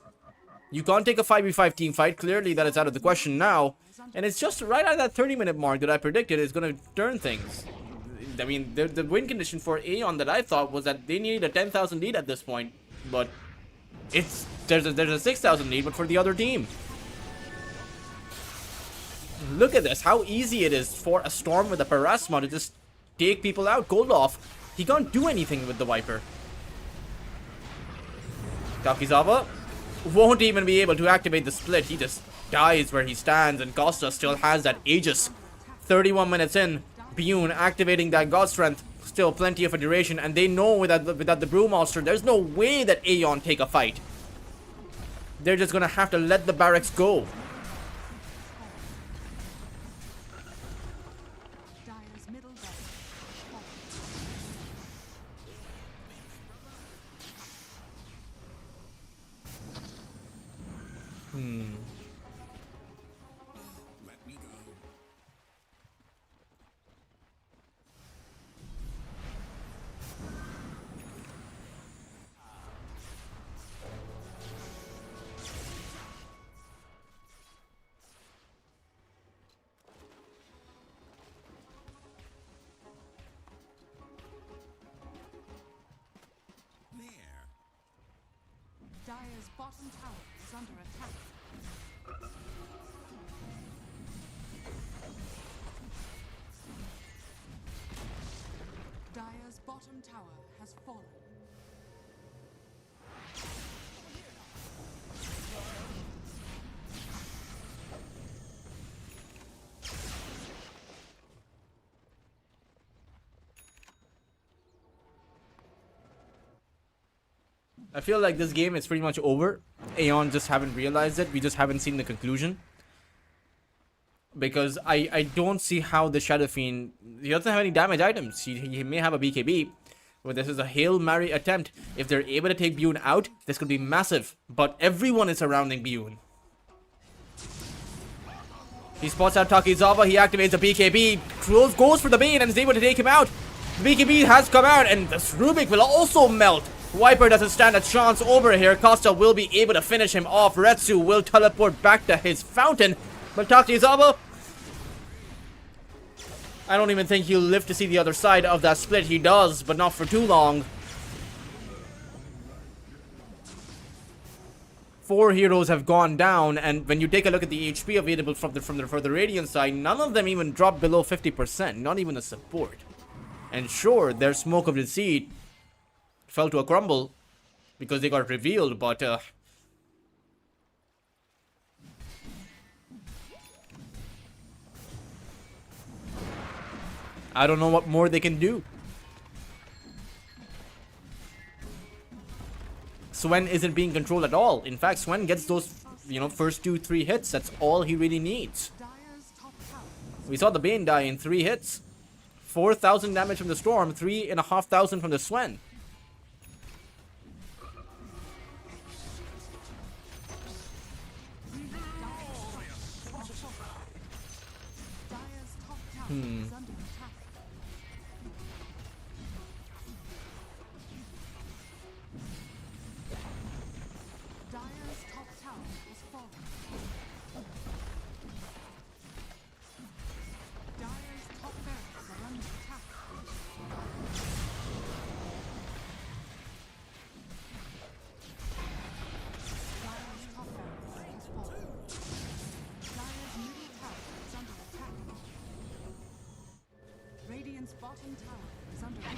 S1: You can't take a 5v5 team fight. Clearly, that is out of the question now. And it's just right at that 30-minute mark that I predicted is going to turn things. I mean, the win condition for Aion that I thought was that they needed a 10,000 lead at this point. But there's a 6,000 lead, but for the other team. Look at this, how easy it is for a Storm with a Parasma to just take people out. Goldoff, he can't do anything with the Viper. Takizawa won't even be able to activate the split. He just dies where he stands, and Costa still has that Aegis. 31 minutes in, Bune activating that God Strength. still plenty of a duration, and they know without the Brewmaster, there's no way that Aion take a fight. They're just gonna have to let the barracks go.
S2: Dire's middle barracks
S3: Let me go. There.
S2: Dire's bottom tower is under attack. Dire's bottom tower has fallen.
S1: I feel like this game is pretty much over. Aion just haven't realized it. We just haven't seen the conclusion. Because I don't see how the Shadow Fiend... He doesn't have any damage items. He may have a BKB. But this is a Hail Mary attempt. If they're able to take Bune out, this could be massive. But everyone is surrounding Bune. He spots out Takizawa. He activates a BKB. Goes for the Bane and is able to take him out. The BKB has come out and this Rubik will also melt. Viper doesn't stand a chance over here. Costa will be able to finish him off. Retsu will teleport back to his fountain. But Takizawa... I don't even think he'll live to see the other side of that split. He does, but not for too long. 4 heroes have gone down, and when you take a look at the HP available from the Radiant side, none of them even drop below 50%, not even a support. And sure, their Smoke of Deceit fell to a crumble because they got revealed, but I don't know what more they can do. Swen isn't being controlled at all. In fact, Swen gets those, first 2-3 hits. That's all he really needs.
S2: Dire's top tower
S1: We saw the Bane die in 3 hits. 4,000 damage from the Storm, 3,500 from the Swen.
S2: Dire's top tower is under attack. Dire's top tower has fallen. Dire's top barracks are under attack. Dire's top barracks has fallen. Dire's middle tower is under attack. Radiant's bottom tower is under attack.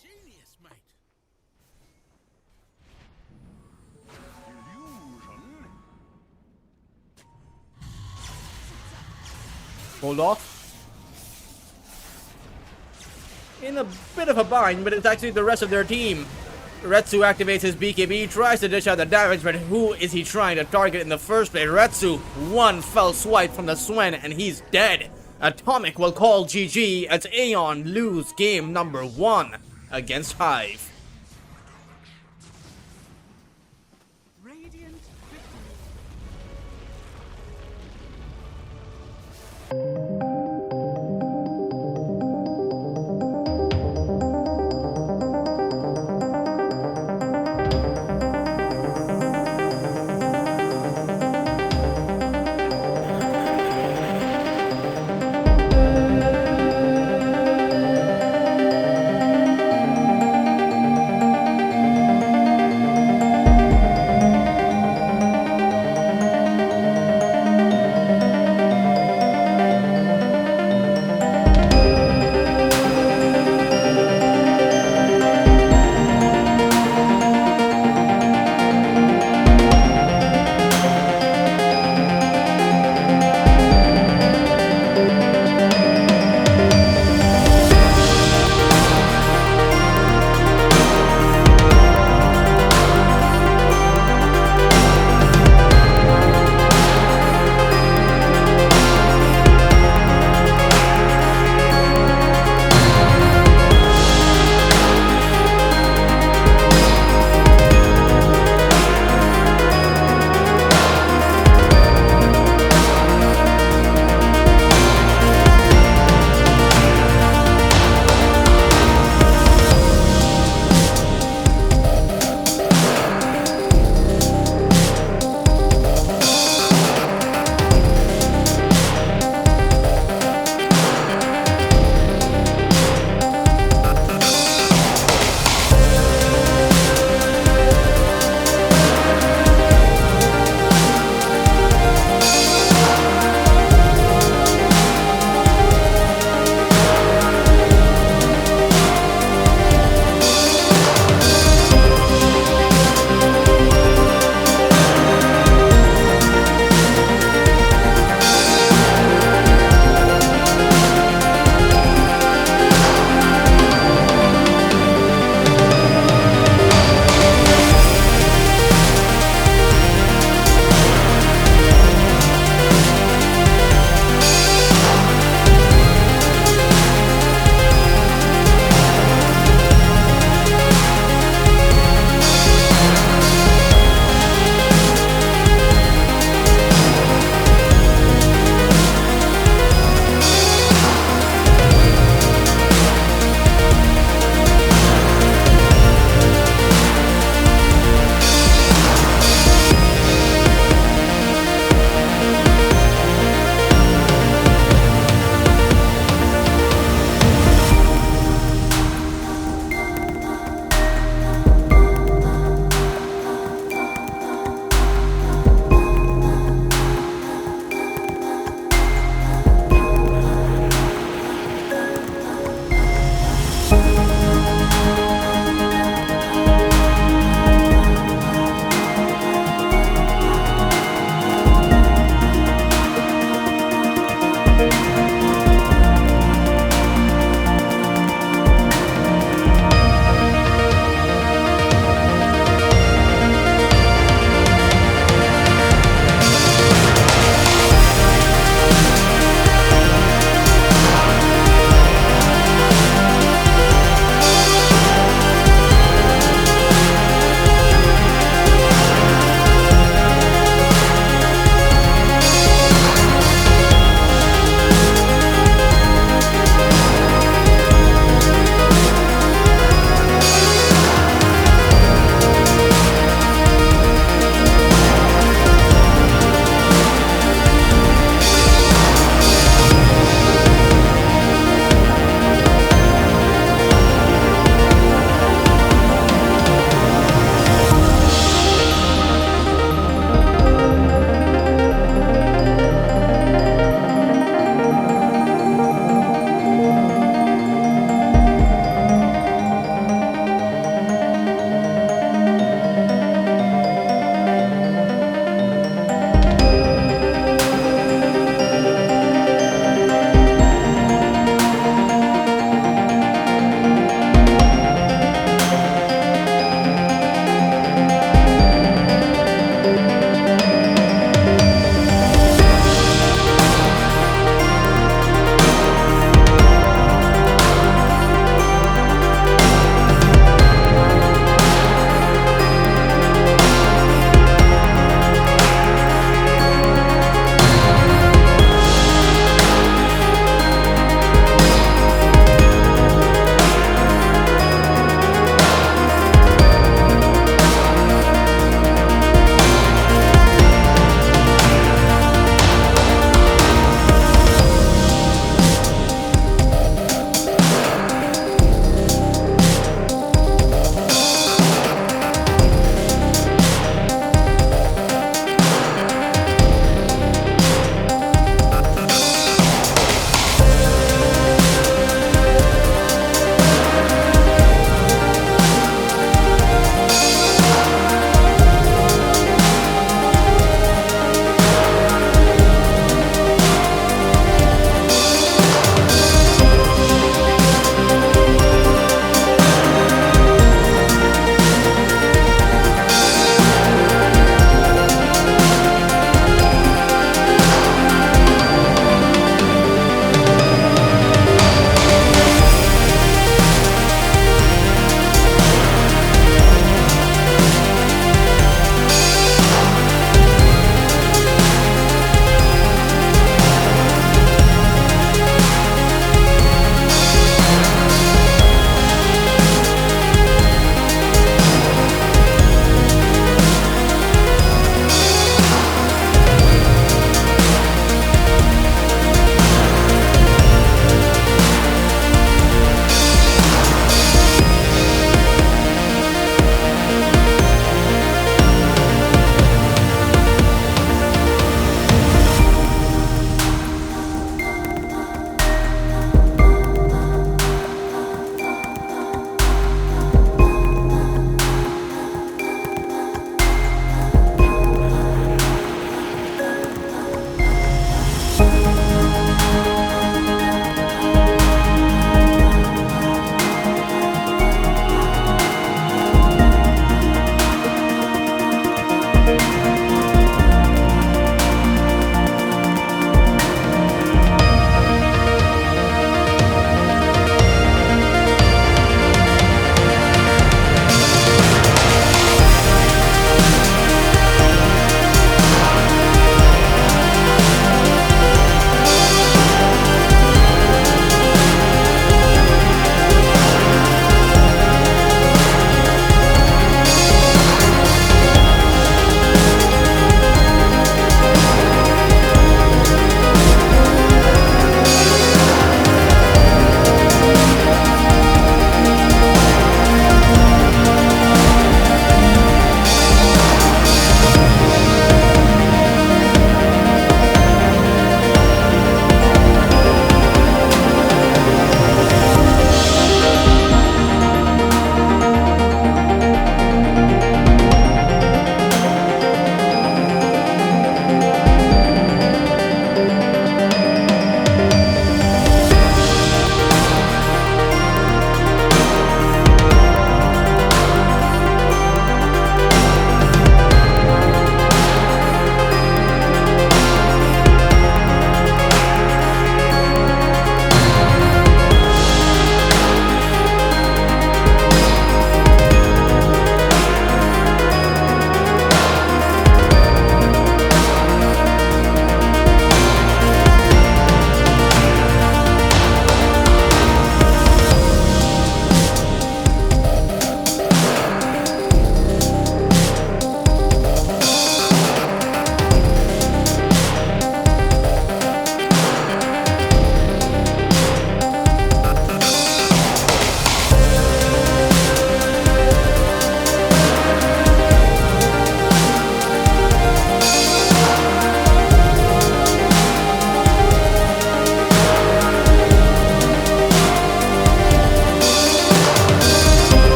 S3: Genius, mate.
S1: Hold off. In a bit of a bind, but it's actually the rest of their team. Retsu activates his BKB, tries to dish out the damage, but who is he trying to target in the first place? Retsu, one fell swipe from the Swen, and he's dead. Atomic will call GG as Aion lose game number 1 against HIVE.
S2: Radiant victory.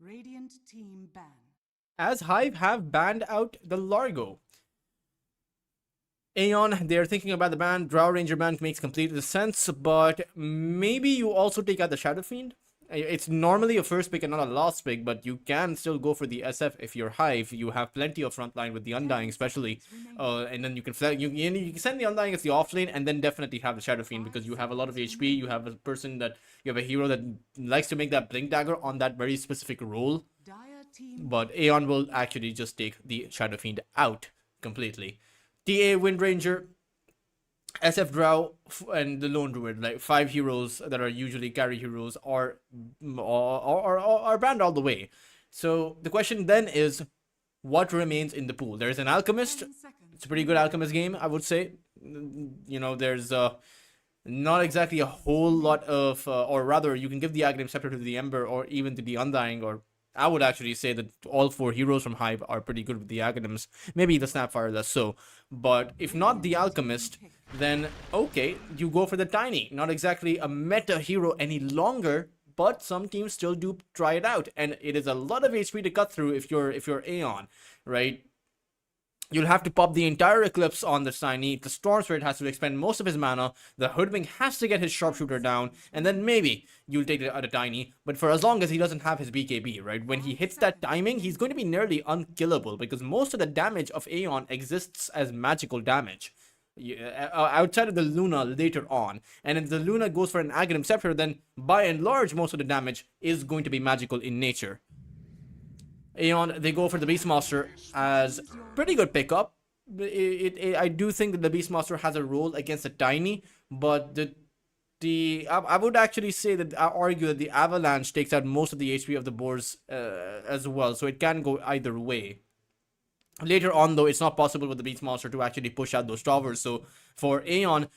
S2: Radiant team ban.
S1: as HIVE have banned out the Largo. Aion, they're thinking about the ban. Drow Ranger ban makes complete sense, but maybe you also take out the Shadow Fiend. It's normally a first pick and not a last pick, but you can still go for the SF if you're HIVE. You have plenty of frontline with the Undying, especially, and then you can you can send the Undying as the offlane, and then definitely have the Shadow Fiend because you have a lot of HP. You have a hero that likes to make that Blink Dagger on that very specific role.
S2: Dire team.
S1: But Aion will actually just take the Shadow Fiend out completely. TA Wind Ranger, SF Drow, and the Lone Druid, like 5 heroes that are usually carry heroes, are banned all the way. So the question then is, what remains in the pool? There's an Alchemist.
S2: 10 seconds.
S1: It's a pretty good Alchemist game, I would say. You know, there's not exactly a whole lot of, or rather, you can give the Aghanim Scepter to the Ember or even to the Undying, or I would actually say that all 4 heroes from HIVE are pretty good with the Aghanims. Maybe the Snapfire less so. But if not the Alchemist, then okay, you go for the Tiny. Not exactly a meta hero any longer, but some teams still do try it out. And it is a lot of HP to cut through if you're Aion, right? You'll have to pop the entire Eclipse on the Tiny. The Storm Spirit has to expend most of his mana. The Hoodwink has to get his Sharpshooter down. And then maybe you'll take the Tiny. But for as long as he doesn't have his BKB, right? When he hits that timing, he's going to be nearly unkillable. Because most of the damage of Aion exists as magical damage. Outside of the Luna later on. And if the Luna goes for an Aghanim Scepter, then by and large, most of the damage is going to be magical in nature. Aion, they go for the Beastmaster as pretty good pickup. I do think that the Beastmaster has a role against the Tiny, but I would actually say that I argue that the Avalanche takes out most of the HP of the boars as well, so it can go either way. Later on, though, it's not possible with the Beastmaster to actually push out those towers, so for Aion,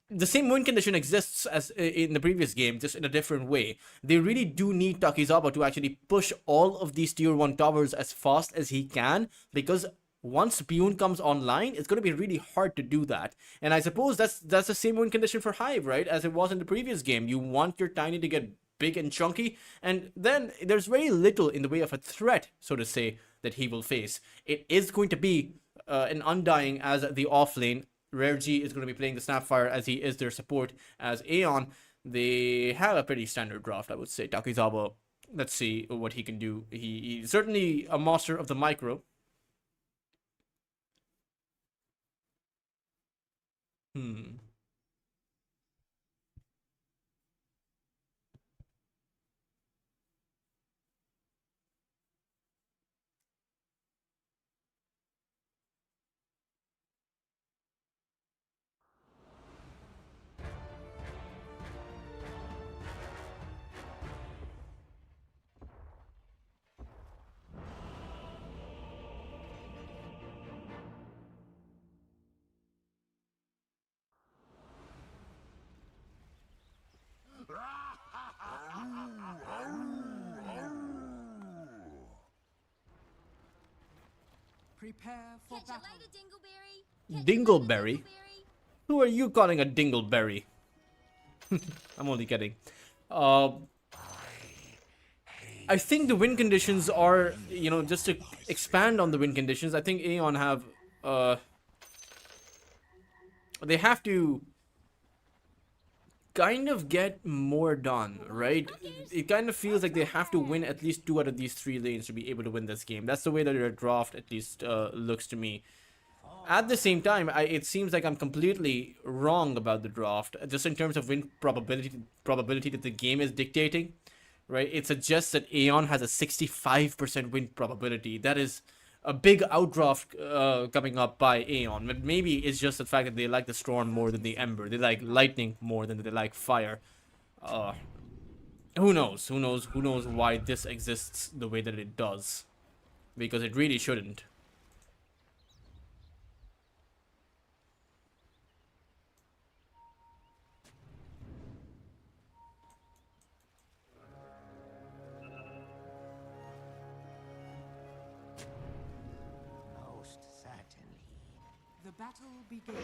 S1: the same win condition exists as in the previous game, just in a different way. They really do need Takizawa to actually push all of these tier 1 towers as fast as he can, because once Pune comes online, it's going to be really hard to do that. And I suppose that's the same win condition for HIVE, right? As it was in the previous game. You want your Tiny to get big and chunky, and then there's very little in the way of a threat, so to say, that he will face. It is going to be an Undying as the offlane. Rare G is going to be playing the Snapfire as he is their support. As Aion, they have a pretty standard draft, I would say. Takizawa, let's see what he can do. He's certainly a master of the micro.
S2: Prepare for
S4: Catch you
S2: battle.
S4: later, Dingleberry.
S1: Dingleberry? Who are you calling a Dingleberry? I'm only kidding. I think the win conditions are, you know, just to expand on the win conditions, I think Aion have, they have to kind of get more done, right? It kind of feels like they have to win at least 2 out of these 3 lanes to be able to win this game. That's the way that their draft at least looks to me. At the same time, it seems like I'm completely wrong about the draft, just in terms of win probability that the game is dictating, right? It suggests that Aion has a 65% win probability. That is a big outdraft coming up by Aion. But maybe it's just the fact that they like the Storm more than the Ember. They like Lightning more than they like Fire. Who knows? Who knows? Who knows why this exists the way that it does? Because it really shouldn't.
S3: Most certainly.
S2: The battle begins.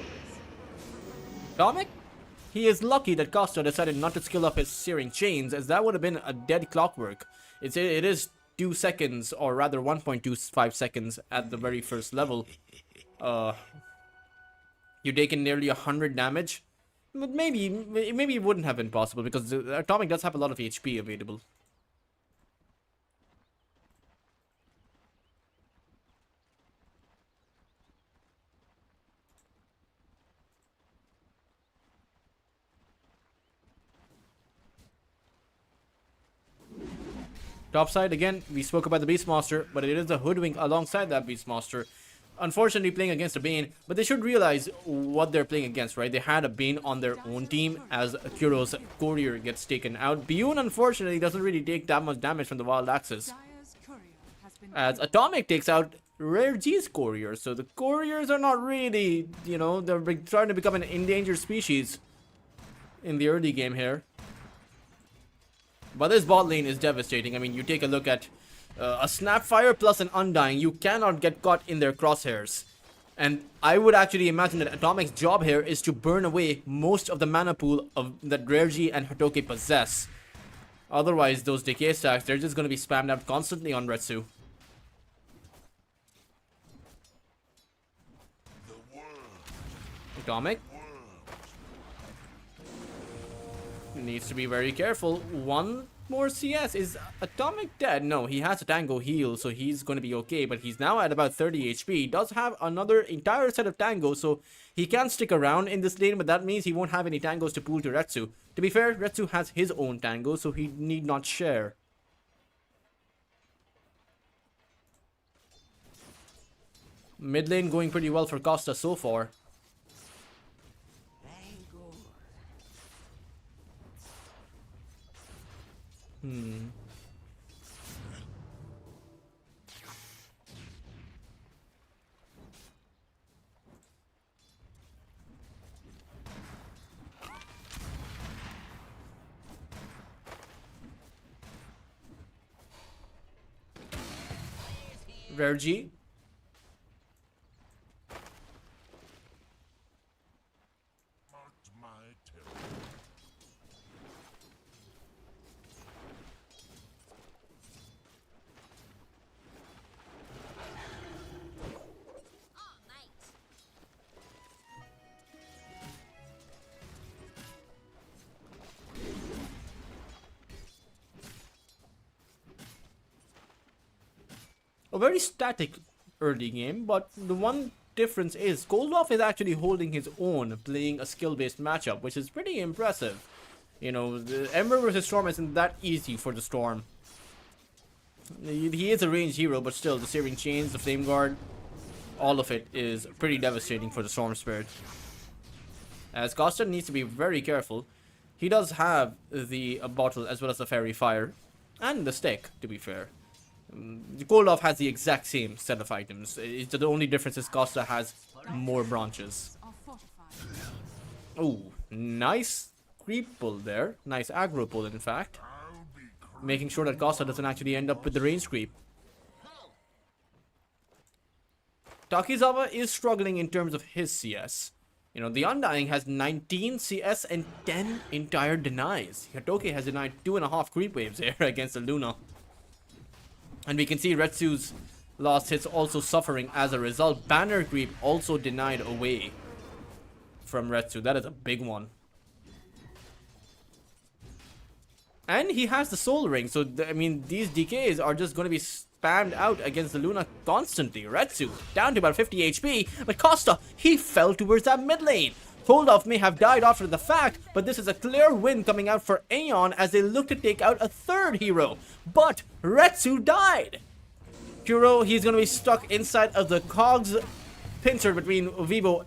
S1: Dominic? He is lucky that Costa decided not to skill up his Searing Chains, as that would have been a dead clockwork. It is 2 seconds, or rather 1.25 seconds at the very first level. You're taking nearly 100 damage. But maybe it wouldn't have been possible because the Atomic does have a lot of HP available. Topside, again, we spoke about the Beastmaster, but it is the Hoodwink alongside that Beastmaster. Unfortunately playing against a Bane, but they should realize what they're playing against, right? They had a Bane on their own team as Kuro's Courier gets taken out. Biyun, unfortunately, doesn't really take that much damage from the Wild Axes,
S2: Dire's courier has been
S1: as Atomic takes out Rare G's Courier. So the Couriers are not really, you know, they're trying to become an endangered species in the early game here. But this bot lane is devastating. I mean, you take a look at a Snapfire plus an Undying. You cannot get caught in their crosshairs. And I would actually imagine that Atomic's job here is to burn away most of the mana pool of that Raregi and Hotoke possess. Otherwise, those decay stacks, they're just going to be spammed out constantly on Retsu. Atomic needs to be very careful. One more CS. Is Atomic dead? No, he has a Tango heal, so he's going to be okay. But he's now at about 30 HP. He does have another entire set of Tangos, so he can stick around in this lane, but that means he won't have any Tangos to pool to Retsu. To be fair, Retsu has his own Tango, so he need not share. Mid lane going pretty well for Costa so far. Vergi. A very static early game, but the one difference is Goldhoff is actually holding his own, playing a skill-based matchup, which is pretty impressive. You know, the Ember versus Storm isn't that easy for the Storm. He is a ranged hero, but still, the Searing Chains, the Flame Guard, all of it is pretty devastating for the Storm Spirit. As Costa needs to be very careful. He does have the bottle as well as the Fairy Fire, and the stick, to be fair. Goldhoff has the exact same set of items. The only difference is Costa has more branches.
S2: are fortified.
S1: Oh, nice creep pull there. Nice aggro pull, in fact. Making sure that Costa doesn't actually end up with the range creep. Takizawa is struggling in terms of his CS. You know, the Undying has 19 CS and 10 entire denies. Hotoke has denied 2.5 creep waves here against the Luna. And we can see Retsu's last hits also suffering as a result. Banner creep also denied away from Retsu. That is a big one. And he has the Soul Ring. So, I mean, these DKs are just going to be spammed out against the Luna constantly. Retsu down to about 50 HP. But Costa, he fell towards that mid lane. Goldhoff may have died after the fact, but this is a clear win coming out for Aion as they look to take out a third hero. But Retsu died. Kuro, he's going to be stuck inside of the cogs pincer between Vivo,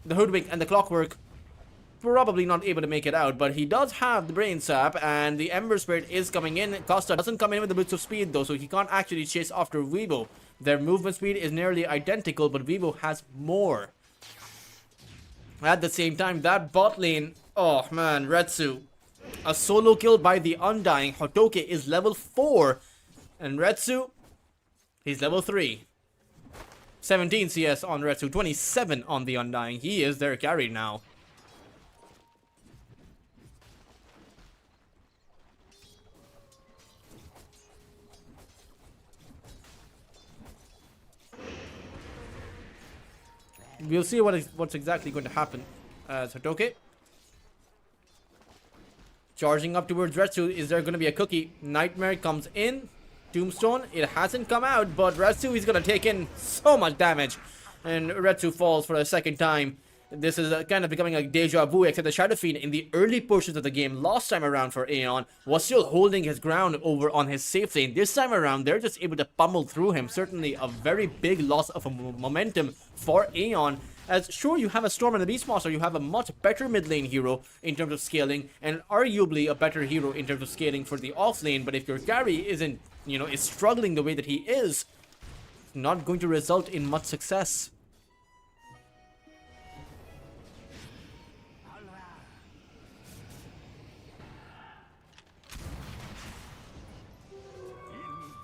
S1: the Hoodwink, and the Clockwork. Probably not able to make it out, but he does have the Brain Sap, and the Ember Spirit is coming in. Costa doesn't come in with the Boots of Speed, though, so he can't actually chase after Vivo. Their movement speed is nearly identical, but Vivo has more. At the same time, that bot lane, oh man, Retsu. A solo kill by the Undying. Hotoke is level 4. And Retsu, he's level 3. 17 CS on Retsu, 27 on the Undying. He is their carry now. we'll see what's exactly going to happen. Hotoke charging up towards Retsu. Is there going to be a cookie? Nightmare comes in. Tombstone, it hasn't come out, but Retsu is going to take in so much damage. And Retsu falls for a second time. This is kind of becoming a deja vu, except the Shadow Fiend in the early portions of the game last time around for Aion was still holding his ground over on his safe lane. This time around, they're just able to pummel through him. Certainly a very big loss of momentum for Aion. As sure, you have a Storm and a Beastmaster, you have a much better mid lane hero in terms of scaling, and arguably a better hero in terms of scaling for the off lane. But if your carry isn't, is struggling the way that he is, it's not going to result in much success.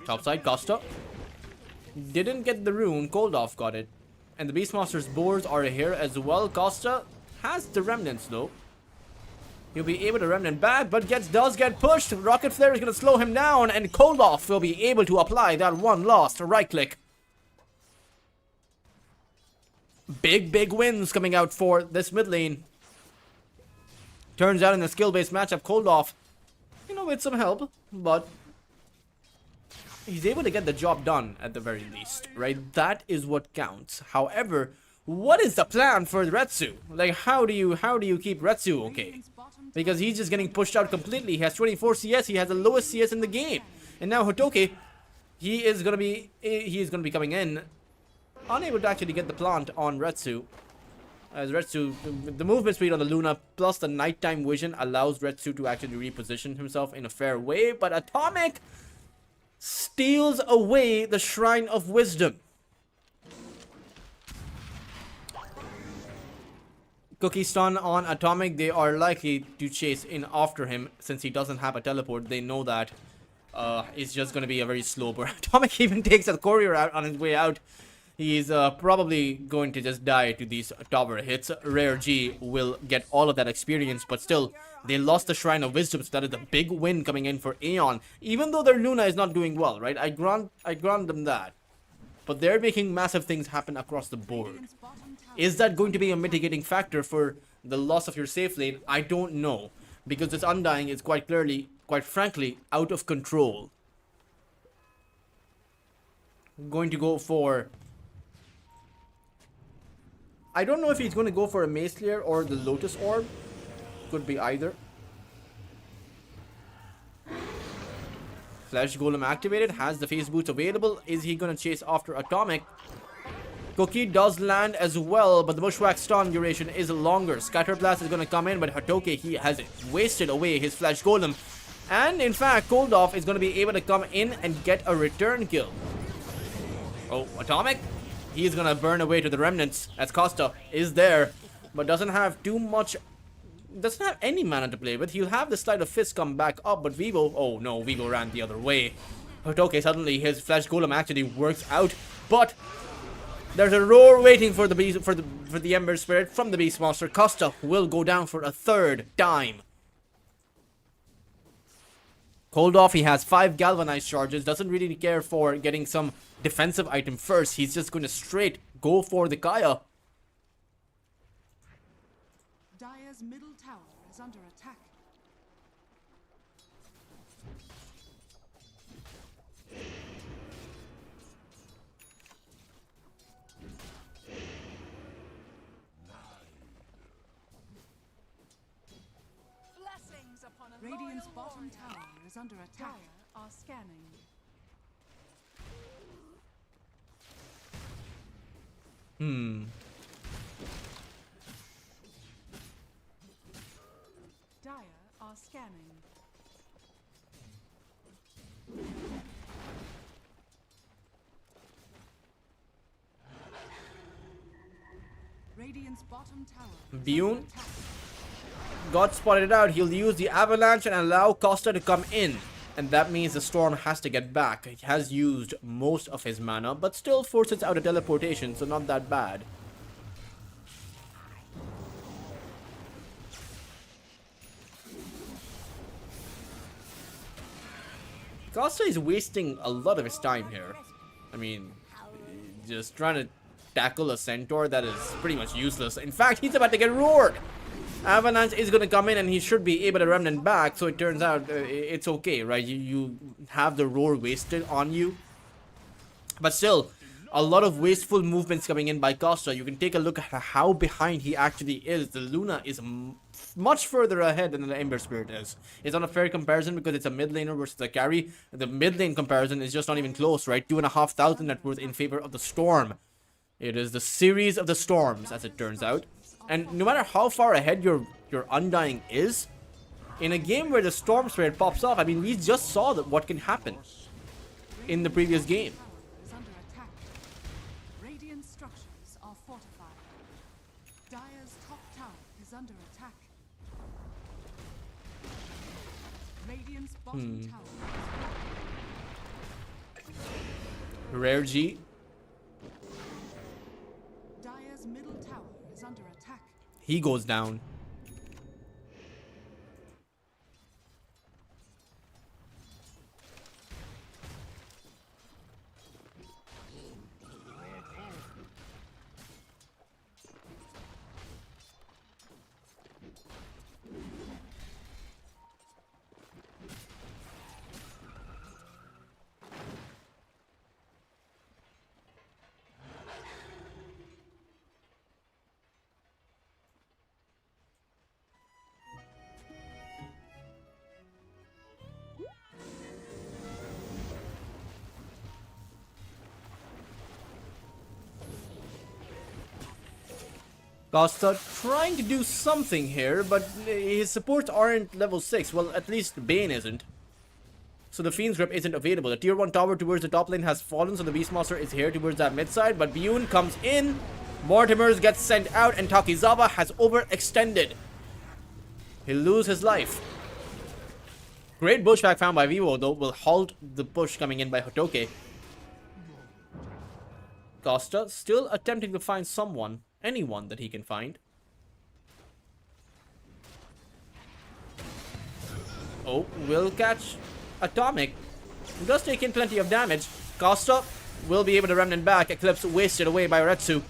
S1: Topside, Costa didn't get the rune. Koldoff got it. And the Beastmaster's boards are here as well. Costa has the remnants though. He'll be able to remnant back, but does get pushed. Rocket Flare is going to slow him down, and Koldoff will be able to apply that one lost right click. Big wins coming out for this mid lane. Turns out in the skill-based matchup, Koldoff, with some help, but he's able to get the job done at the very least, right? That is what counts. However, what is the plan for Retsu? Like, how do you keep Retsu okay? Because he's just getting pushed out completely. He has 24 CS. He has the lowest CS in the game. And now Hotoke, he is gonna be coming in, unable to actually get the plant on Retsu. As Retsu, the movement speed on the Luna plus the nighttime vision allows Retsu to actually reposition himself in a fair way. But Atomic steals away the Shrine of Wisdom. Cookie stun on Atomic. They are likely to chase in after him since he doesn't have a teleport. They know that it's just going to be a very slow burn. Atomic even takes a courier out on his way out. He's probably going to just die to these tower hits. Rare G will get all of that experience, but still, they lost the Shrine of Wisdom, so that is a big win coming in for Aion. Even though their Luna is not doing well, right? I grant them that. But they're making massive things happen across the board. Is that going to be a mitigating factor for the loss of your safe lane? I don't know. Because this Undying is quite frankly, out of control. I'm going to go for... I don't know if he's going to go for a Mace Slayer or the Lotus Orb. Could be either. Flash Golem activated, has the Phase Boots available. Is he going to chase after Atomic? Cookie does land as well, but the Bushwhack stun duration is longer. Scatter Blast is going to come in, but Hotoke, he has wasted away his Flash Golem. And in fact, Koldoff is going to be able to come in and get a return kill. Oh, Atomic? He's going to burn away to the remnants as Costa is there, but doesn't have any mana to play with. He'll have the Sleight of Fist come back up, but Vivo, oh no, Vivo ran the other way. Hotoke, suddenly his Flash Golem actually works out, but there's a roar waiting for the Ember Spirit from the Beastmaster. Costa will go down for a third time. Koldoff, he has 5 galvanized charges, doesn't really care for getting some defensive item first. He's just going to straight go for the Kaya.
S2: Dire's middle tower is under attack.
S4: Blessings upon a
S2: Radiant's
S4: loyal
S2: bottom
S4: warrior.
S2: tower is under attack.
S4: Dire are scanning. Dire are scanning.
S2: Radiant's bottom tower is
S1: Bune
S2: under attack.
S1: got spotted out. He'll use the Avalanche and allow Costa to come in. And that means the Storm has to get back. He has used most of his mana, but still forces out a teleportation, so not that bad. Costa is wasting a lot of his time here. I mean, just trying to tackle a centaur, that is pretty much useless. In fact, he's about to get roared. Avalanche is going to come in and he should be able to remnant back, so it turns out it's okay, right? You have the roar wasted on you. But still, a lot of wasteful movements coming in by Costa. You can take a look at how behind he actually is. The Luna is much further ahead than the Ember Spirit is. It's not a fair comparison because it's a mid laner versus a carry. The mid lane comparison is just not even close, right? 2,500 net worth in favor of the Storm. It is the series of the storms, as it turns out. And no matter how far ahead your Undying is, in a game where the Storm Spirit pops off, I mean, we just saw that what can happen in the previous game.
S2: Is under attack. Radiant structures are fortified. Dire's top tower is under attack. Radiant's bottom tower is
S1: Rare G.
S2: Dire's middle tower is under attack.
S1: He goes down. Costa trying to do something here, but his supports aren't level 6. Well, at least Bane isn't. So the Fiend's Grip isn't available. The tier 1 tower towards the top lane has fallen, so the Beastmaster is here towards that mid side. But Bune comes in, Mortimer's gets sent out, and Takizawa has overextended. He'll lose his life. Great bushback found by Vivo, though, will halt the push coming in by Hotoke. Costa still attempting to find someone. Anyone that he can find. Oh, will catch Atomic. Does take in plenty of damage. Costa will be able to remnant back. Eclipse wasted away by Retsu.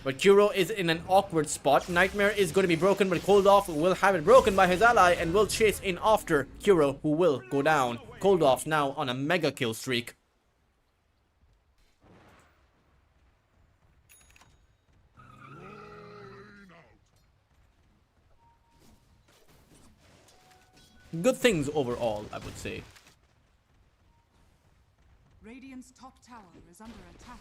S1: But Kuro is in an awkward spot. Nightmare is going to be broken, but Cold Off will have it broken by his ally and will chase in after Kuro, who will go down. Cold Off now on a mega kill streak. Good things overall, I would say.
S2: Radiant's top tower is under attack.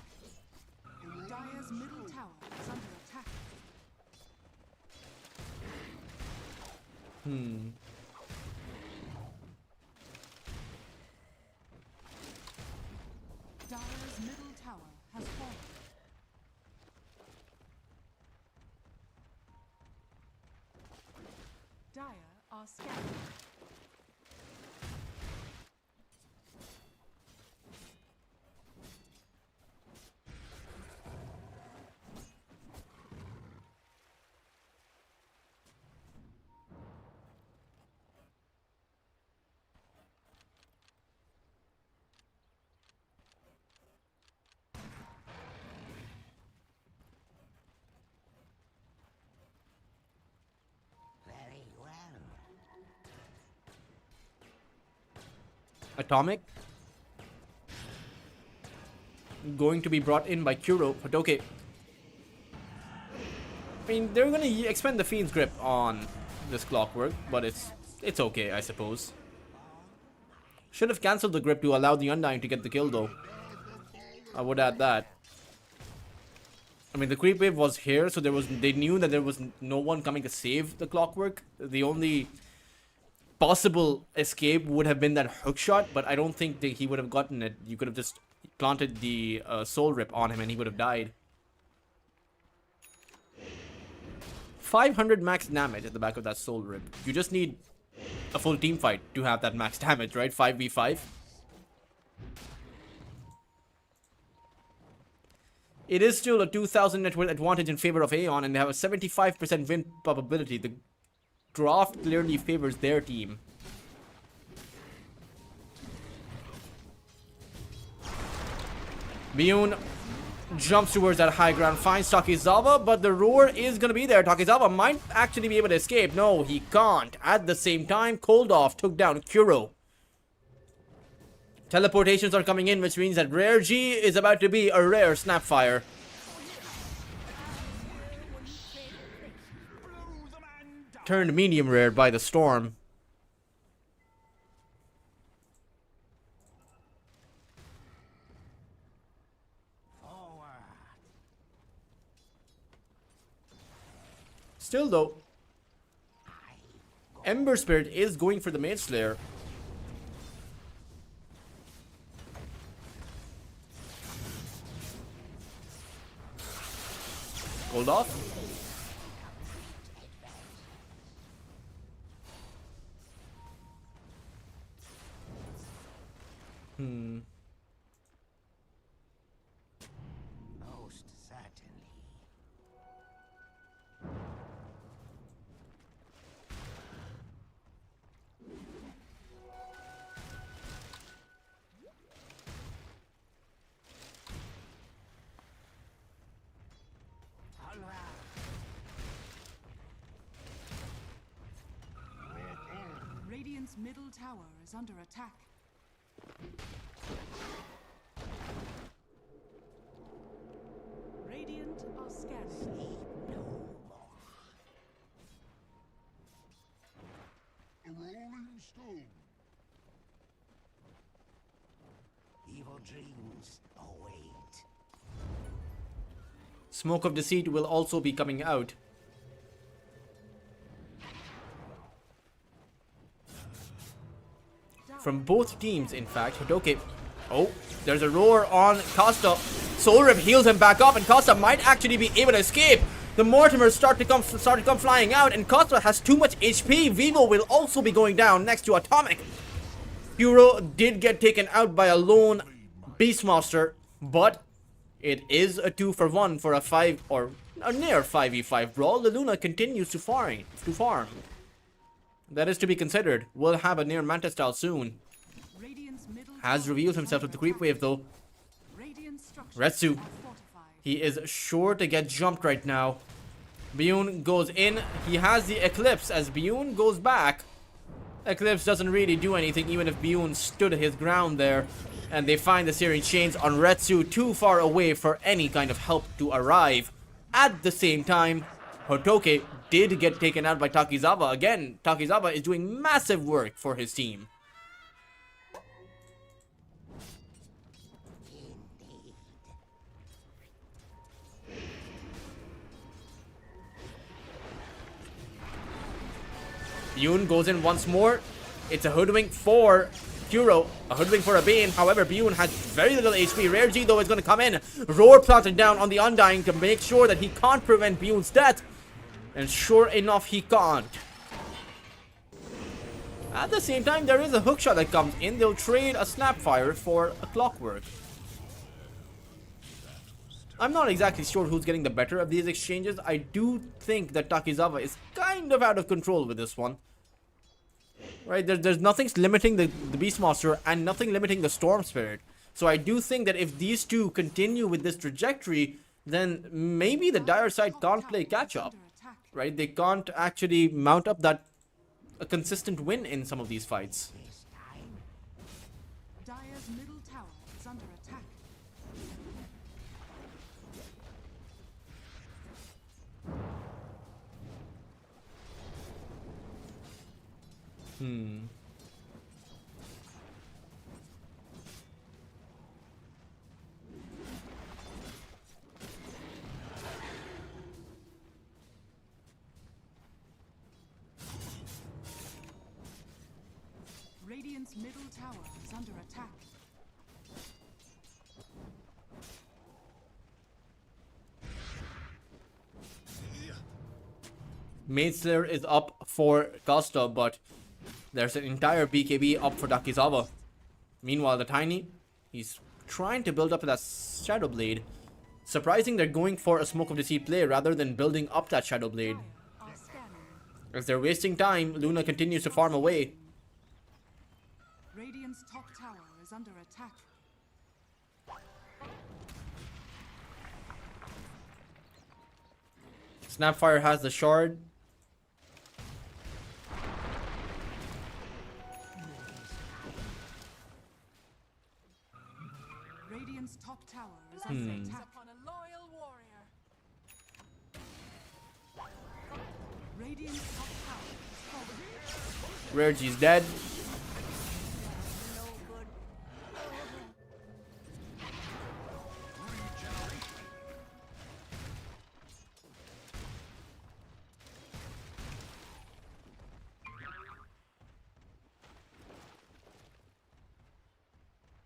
S2: Dire's middle tower is under attack. Dire's middle tower has fallen. Dire are scattered.
S3: Very well.
S1: Atomic. Going to be brought in by Kuro. But okay. I mean, they're gonna expend the Fiend's Grip on this Clockwork, but it's okay, I suppose. Should have cancelled the grip to allow the Undying to get the kill, though. I would add that. I mean, the creep wave was here, so they knew that there was no one coming to save the Clockwork. The only possible escape would have been that hook shot, but I don't think that he would have gotten it. You could have just planted the soul rip on him and he would have died. 500 max damage at the back of that soul rip. You just need a full team fight to have that max damage, right? 5v5. It is still a 2000 net worth advantage in favor of Aion, and they have a 75% win probability. The draft clearly favors their team. Bune jumps towards that high ground, finds Takizawa, but the roar is gonna be there. Takizawa might actually be able to escape. No, he can't. At the same time, Cold Off took down Kuro. Teleportations are coming in, which means that Rare G is about to be a rare Snapfire. Turned medium rare by the storm. Still though, Ember Spirit is going for the Mage Slayer. Hold off.
S3: Most certainly.
S2: Radiant's middle tower is under attack. Radiant are scanning.
S5: A rolling stone.
S3: Evil dreams await.
S1: Smoke of Deceit will also be coming out. From both teams, in fact. Hotoke. Oh, there's a roar on Costa. Soul Rip heals him back up, and Costa might actually be able to escape. The Mortimers start to come flying out, and Costa has too much HP. Vivo will also be going down next to Atomic. Hero did get taken out by a lone Beastmaster, but it is a 2-for-1 for a 5 or a near 5v5 brawl. The Luna continues to farm. That is to be considered. We'll have a near Manta style soon.
S2: Radiant's middle
S1: Has
S2: tower
S1: revealed
S2: is
S1: himself with
S2: under
S1: the creep
S2: attack.
S1: wave though.
S2: Radiant structures
S1: Retsu.
S2: are fortified.
S1: He is sure to get jumped right now. Biyun goes in. He has the Eclipse as Biyun goes back. Eclipse doesn't really do anything even if Biyun stood his ground there. And they find the Searing Chains on Retsu too far away for any kind of help to arrive. At the same time, Hotoke did get taken out by Takizawa. Again, Takizawa is doing massive work for his team. Biyun goes in once more. It's a hoodwink for Kuro, a hoodwink for a Bane. However, Biyun has very little HP. Rare G though is going to come in. Roar planted down on the Undying to make sure that he can't prevent Biyun's death. And sure enough, he can't. At the same time, there is a hookshot that comes in. They'll trade a Snapfire for a Clockwork. I'm not exactly sure who's getting the better of these exchanges. I do think that Takizawa is kind of out of control with this one. Right, there's nothing limiting the Beastmaster and nothing limiting the Storm Spirit. So I do think that if these two continue with this trajectory, then maybe the dire side can't play catch up. Right, they can't actually mount up that a consistent win in some of these fights.
S2: Dire's middle tower is under attack. Radiant's middle tower is under attack.
S1: Mage Slayer is up for Costa, but there's an entire BKB up for Takizawa. Meanwhile, the Tiny, he's trying to build up that Shadow Blade. Surprising they're going for a Smoke of Deceit play rather than building up that Shadow Blade.
S2: Are scanning.
S1: As they're wasting time, Luna continues to farm away.
S2: Radiant's top tower is under attack.
S1: Snapfire has the shard.
S2: Radiant's top tower is under attack.
S4: Upon a loyal warrior.
S2: Radiant's top tower is falling.
S1: Rarity's dead.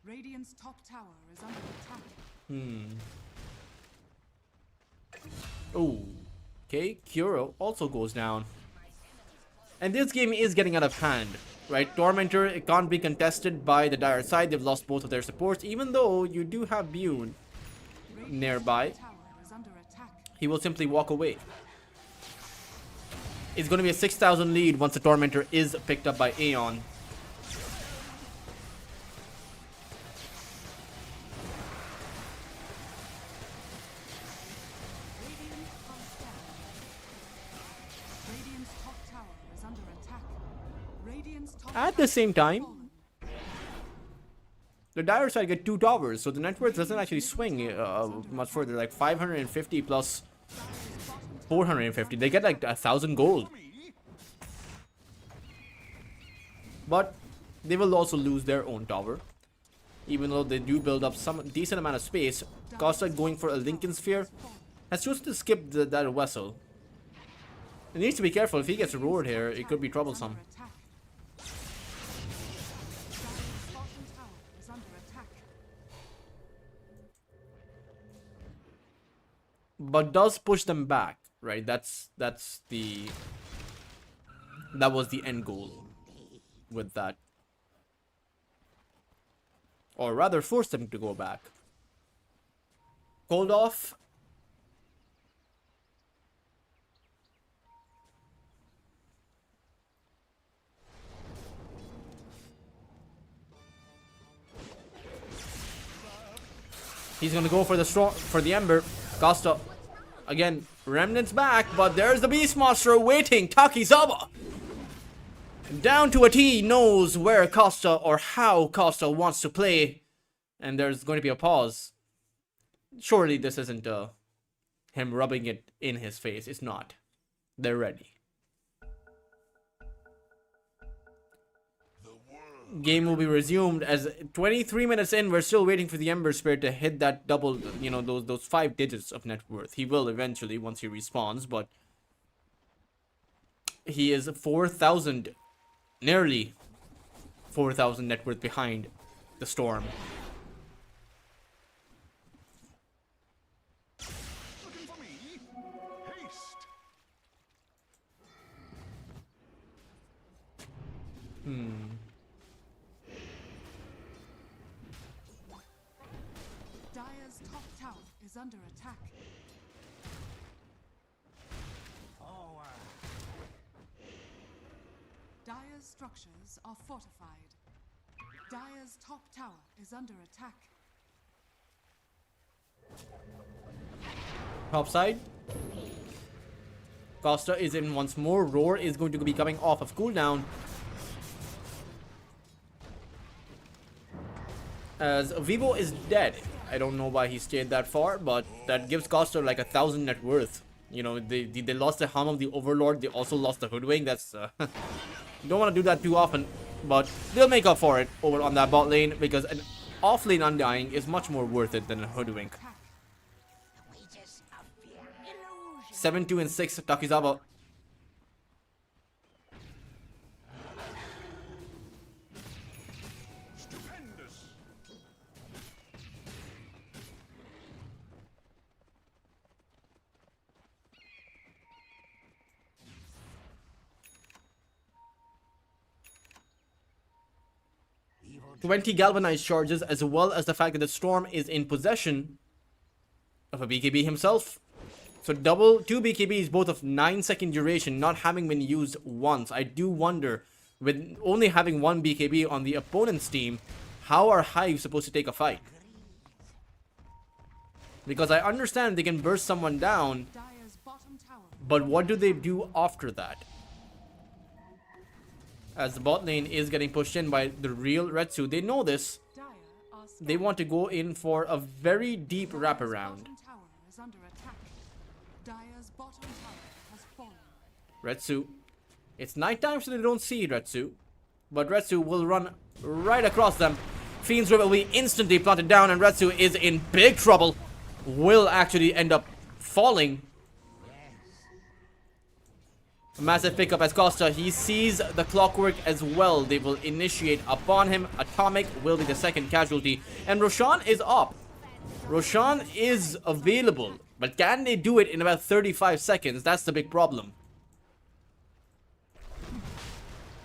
S2: Radiant's top tower is under attack.
S1: Oh, okay. Kuro also goes down. And this game is getting out of hand, right? Tormentor, it can't be contested by the Dire side. They've lost both of their supports, even though you do have Bune nearby.
S2: Tower is under attack.
S1: He will simply walk away. It's going to be a 6,000 lead once the Tormentor is picked up by Aion.
S2: Radiant's top tower is under attack. Radiant's top
S1: At the same time, the Dire side get 2 towers, so the net worth doesn't actually swing much further. Like 550 plus 450. They get like 1,000 gold. But they will also lose their own tower. Even though they do build up some decent amount of space. Costa going for a Lincoln Sphere has chosen to skip that vessel. He needs to be careful. If he gets roared here, it could be troublesome.
S2: attack. Dire's bottom tower is under attack.
S1: But does push them back, right? That was the end goal with that. Or rather force them to go back. Cold off. He's gonna go for the Ember. Costa again, Remnant's back, but there's the Beast Monster waiting. Takizawa down to a T knows where Costa or how Costa wants to play, and there's going to be a pause. Surely this isn't him rubbing it in his face. It's not. They're ready. Game will be resumed as 23 minutes in. We're still waiting for the Ember Spirit to hit that double, you know, those 5 digits of net worth. He will eventually once he respawns, but he is 4,000, nearly 4,000 net worth behind the Storm.
S5: Looking for me? Haste!
S2: Dire's top tower is under attack. Dire's structures are fortified. Dire's top tower is under attack.
S1: Top side. Costa is in once more. Roar is going to be coming off of cooldown. As Vivo is dead. I don't know why he stayed that far, but that gives Costa like 1,000 net worth. You know, they lost the Helm of the Overlord. They also lost the Hoodwink. That's don't want to do that too often, but they'll make up for it over on that bot lane because an off lane Undying is much more worth it than a Hoodwink. 7-2 and 6 Takizawa.
S5: Stupendous!
S1: 20 galvanized charges, as well as the fact that the Storm is in possession of a BKB himself. So two BKBs, both of 9-second duration, not having been used once. I do wonder, with only having one BKB on the opponent's team, how are HIVE supposed to take a fight? Because I understand they can burst someone down,
S2: Dire's bottom tower
S1: But what do they do after that? As the bot lane is getting pushed in by the real Retsu, they know this.
S4: Dire are
S1: They want to go in for a very deep wraparound.
S4: bottom tower is under attack. Dire's bottom tower has fallen.
S1: Retsu. It's nighttime, so they don't see Retsu. But Retsu will run right across them. Fiend's River will be instantly planted down, and Retsu is in big trouble. Will actually end up falling. A massive pickup as Costa. He sees the clockwork as well. They will initiate upon him. Atomic will be the second casualty. And Roshan is up. Roshan is available. But can they do it in about 35 seconds? That's the big problem.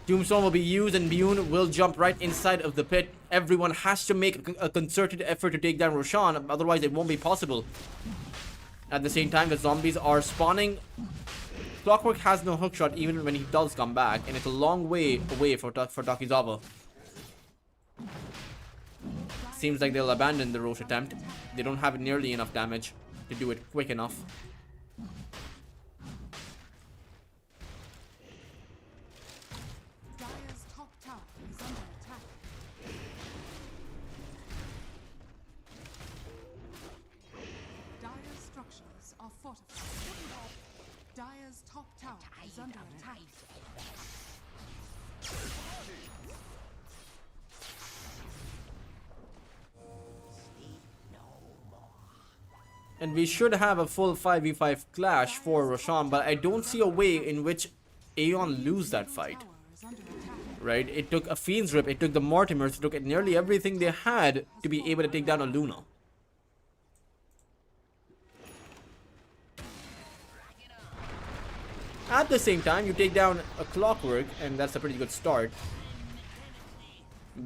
S1: Tombstone will be used and Bune will jump right inside of the pit. Everyone has to make a concerted effort to take down Roshan. Otherwise, it won't be possible. At the same time, the zombies are spawning. Clockwork has no hookshot even when he does come back, and it's a long way away for Takizawa. Seems like they'll abandon the Roche attempt. They don't have nearly enough damage to do it quick enough.
S4: Dire's top tower is under attack. Dire's structures are fortified. Dire's top tower is under attack.
S1: And we should have a full 5v5 clash for Roshan, but I don't see a way in which Aion lose that fight.
S4: Tower is under attack.
S1: Right? It took a Fiend's Rip, it took the Mortimers, it took nearly everything they had to be able to take down a Luna. At the same time, you take down a Clockwork, and that's a pretty good start.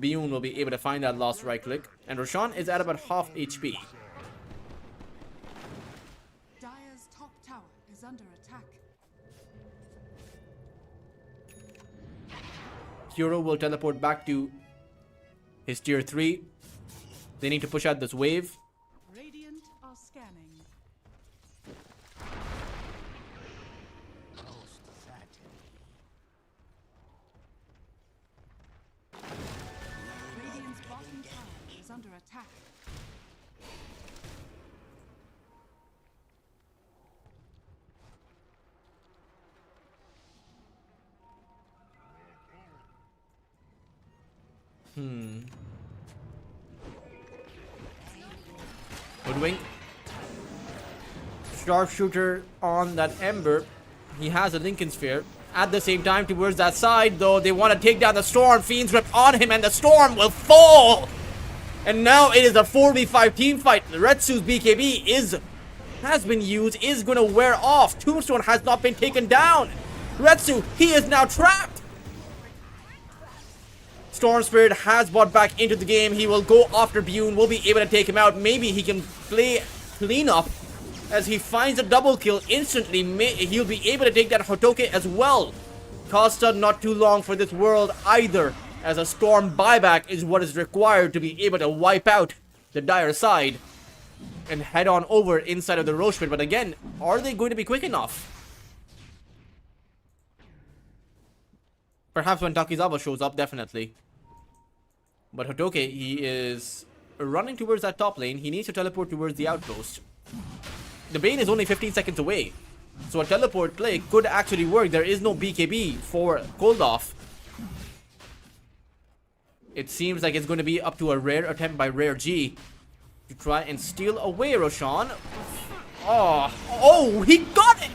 S1: Bune will be able to find that last right click, and Roshan is at about half HP.
S4: Dire's top tower is under attack.
S1: Hero will teleport back to his tier 3. They need to push out this wave.
S4: Radiant are scanning.
S3: Most certainly.
S4: Radiant's bottom tower is under attack.
S1: Hoodwink. Sharpshooter on that Ember. He has a Lincoln Sphere. At the same time, towards that side, though, they want to take down the Storm. Fiends Rip on him, and the Storm will fall! And now it is a 4v5 team fight. The Retsu's BKB has been used, is going to wear off. Tombstone has not been taken down. Retsu, he is now trapped. Storm Spirit has brought back into the game. He will go after Bune. Will be able to take him out. Maybe he can play clean up as he finds a double kill instantly. He'll be able to take that Hotoke as well. Costa not too long for this world either, as a Storm buyback is what is required to be able to wipe out the Dire side and head on over inside of the Roche pit. But again, are they going to be quick enough? Perhaps when Takizawa shows up, definitely. But Hotoke, he is running towards that top lane. He needs to teleport towards the outpost. The Bane is only 15 seconds away, so a teleport play could actually work. There is no BKB for Koldoff. It seems like it's going to be up to a rare attempt by Rare G to try and steal away Roshan. Oh, he got it!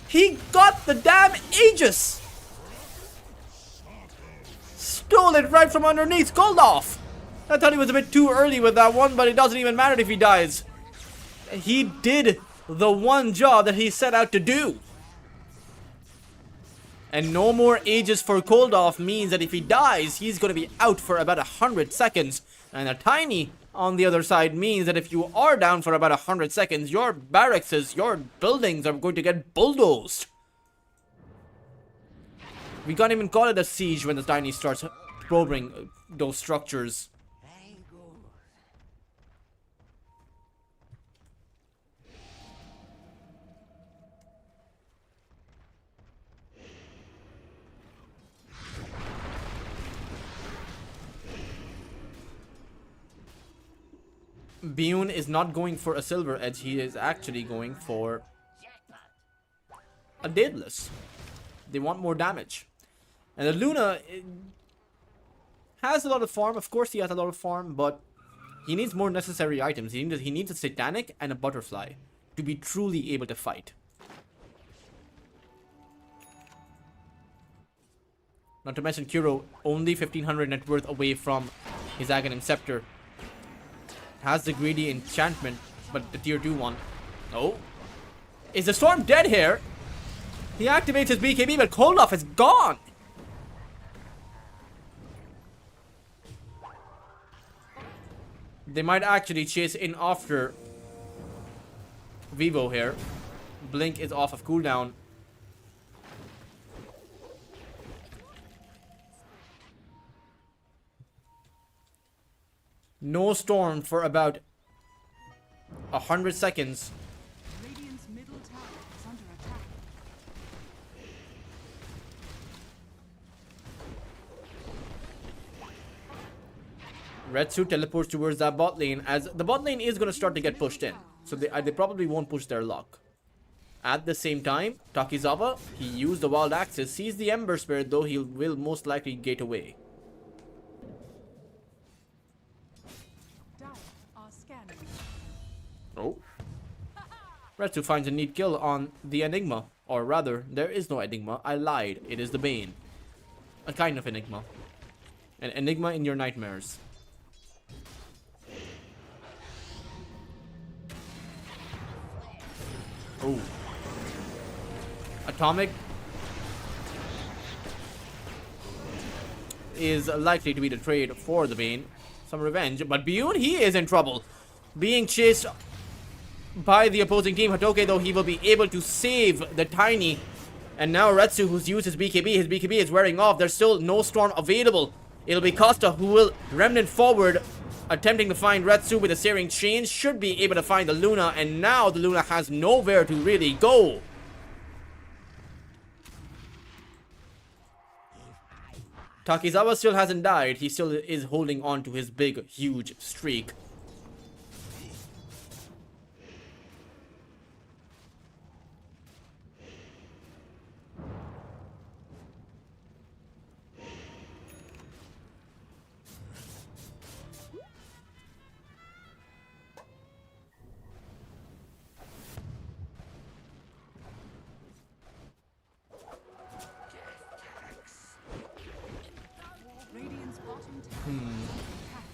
S1: He got the damn Aegis! Stole it right from underneath Koldoff! I thought he was a bit too early with that one, but it doesn't even matter if he dies. He did the one job that he set out to do. And no more Aegis for Koldoff means that if he dies, he's going to be out for about 100 seconds. And a Tiny on the other side means that if you are down for about 100 seconds, your barracks, your buildings are going to get bulldozed. We can't even call it a siege when the Tiny starts probing those structures.
S3: Very good.
S1: Bune is not going for a silver edge. He is actually going for a Daedalus. They want more damage. And the Luna has a lot of farm. Of course he has a lot of farm, but he needs more necessary items. He needs a Satanic and a Butterfly to be truly able to fight. Not to mention Kuro, only 1500 net worth away from his Aghanim Scepter. Has the greedy enchantment, but the tier 2 one. Oh. Is the Storm dead here? He activates his BKB, but Kolov is gone. They might actually chase in after Vivo here. Blink is off of cooldown. No storm for about 100 seconds.
S2: Radiant's middle tower is under attack.
S1: Red Suit teleports towards that bot lane, as the bot lane is going to start to get pushed in. So they probably won't push their luck. At the same time, Takizawa, he used the Wild Axis, sees the Ember Spirit, though he will most likely gate away.
S2: Dire are scanning.
S1: Oh. Red Suit finds a neat kill on the Enigma. Or rather, there is no Enigma. I lied. It is the Bane. A kind of Enigma. An Enigma in your nightmares. Oh. Atomic is likely to be the trade for the Bane. Some revenge. But Bune, he is in trouble. Being chased by the opposing team. Hatoke, though, he will be able to save the Tiny. And now Retsu, who's used his BKB is wearing off. There's still no storm available. It'll be Costa who will remnant forward, attempting to find Retsu with a Searing Chain. Should be able to find the Luna, and now the Luna has nowhere to really go. Takizawa still hasn't died. He still is holding on to his big, huge streak.
S2: Radiant's bottom tower is under attack.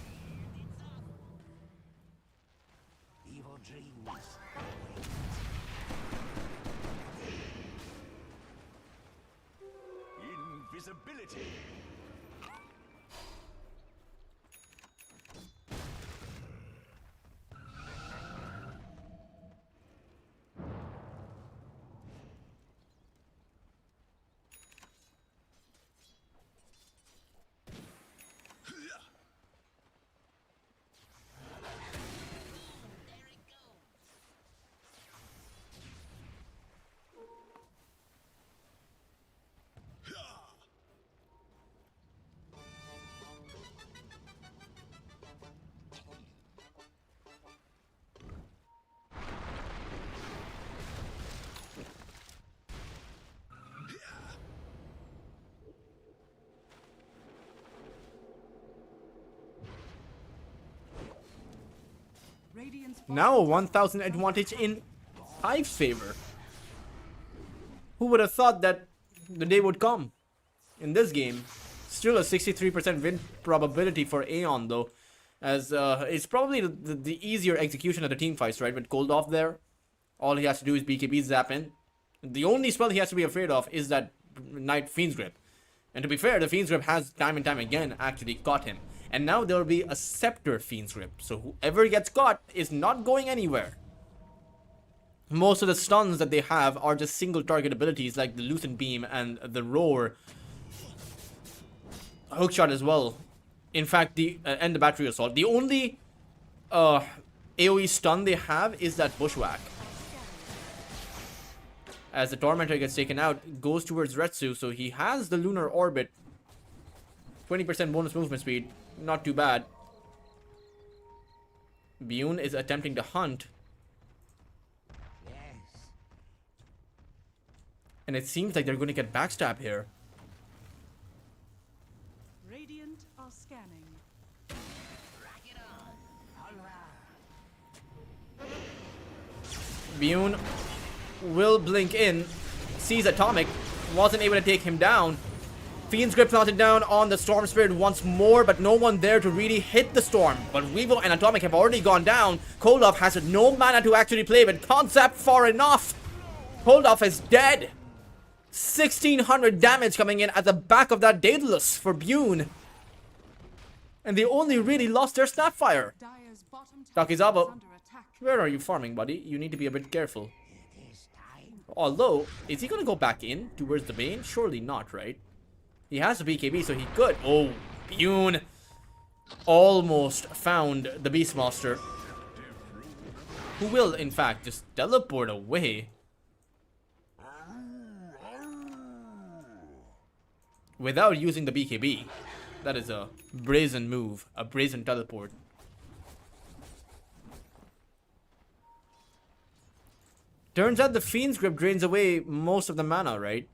S3: Evil dreams.
S5: Invisibility.
S2: Radiant's
S1: Now a 1000 advantage in HIVE's favor. Who would have thought that the day would come in this game? Still a 63% win probability for Aion, though, as it's probably the easier execution of the team fights, right? With Cold Off there, all he has to do is BKB zap in. The only spell he has to be afraid of is that Knight Fiend's Grip. And to be fair, the Fiend's Grip has time and time again actually caught him. And now there will be a Scepter Fiend's Grip. So whoever gets caught is not going anywhere. Most of the stuns that they have are just single target abilities like the Lucent Beam and the Roar. Hookshot as well. In fact, and the Battery Assault. The only AoE stun they have is that Bushwhack. As the Tormentor gets taken out, goes towards Retsu, so he has the Lunar Orbit. 20% bonus movement speed, not too bad. Bune is attempting to hunt.
S3: Yes.
S1: And it seems like they're going to get backstab here.
S2: Radiant are scanning.
S1: Bune will blink in, sees Atomic, wasn't able to take him down. Fiend's Grip planted down on the Storm Spirit once more, but no one there to really hit the Storm. But Weevil and Atomic have already gone down. Koldov has no mana to actually play with. Can't zap far enough. Koldov is dead. 1600 damage coming in at the back of that Daedalus for Bune. And they only really lost their Snapfire.
S2: Dire's bottom tower
S1: Takizawa,
S2: is under attack.
S1: where are you farming, buddy? You need to be a bit careful.
S3: It is time.
S1: Although, is he gonna go back in towards the Bane? Surely not, right? He has a BKB, so he could. Oh, Bune almost found the Beastmaster, who will, in fact, just teleport away without using the BKB. That is a brazen move, a brazen teleport. Turns out the Fiend's Grip drains away most of the mana, right?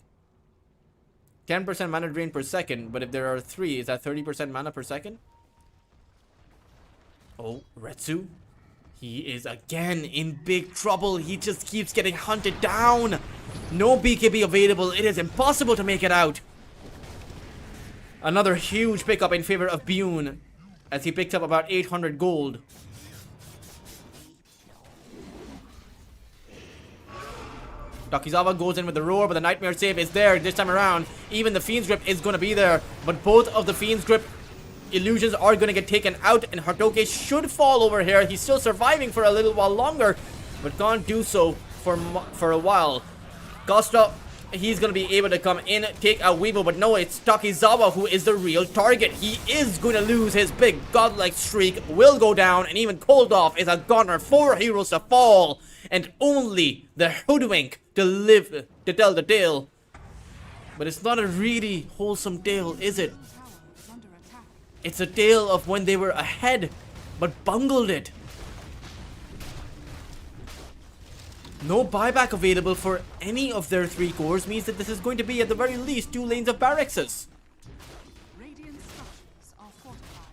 S1: 10% mana drain per second, but if there are 3, is that 30% mana per second? Oh, Retsu. He is again in big trouble. He just keeps getting hunted down. No BKB available. It is impossible to make it out. Another huge pickup in favor of Bune, as he picked up about 800 gold. Takizawa goes in with the roar, but the Nightmare save is there this time around. Even the Fiend's Grip is going to be there, but both of the Fiend's Grip illusions are going to get taken out, and Hatoke should fall over here. He's still surviving for a little while longer, but can't do so for a while. Costa, he's going to be able to come in, take out Weevil, but no, it's Takizawa who is the real target. He is going to lose his big godlike streak, will go down, and even Koldov is a goner. 4 heroes to fall, and only the Hoodwink to live to tell the tale. But it's not a really wholesome tale, is it?
S2: Tower is under attack.
S1: It's a tale of when they were ahead, but bungled it. No buyback available for any of their 3 cores means that this is going to be at the very least 2 lanes of barracks.
S2: Radiant structures are fortified.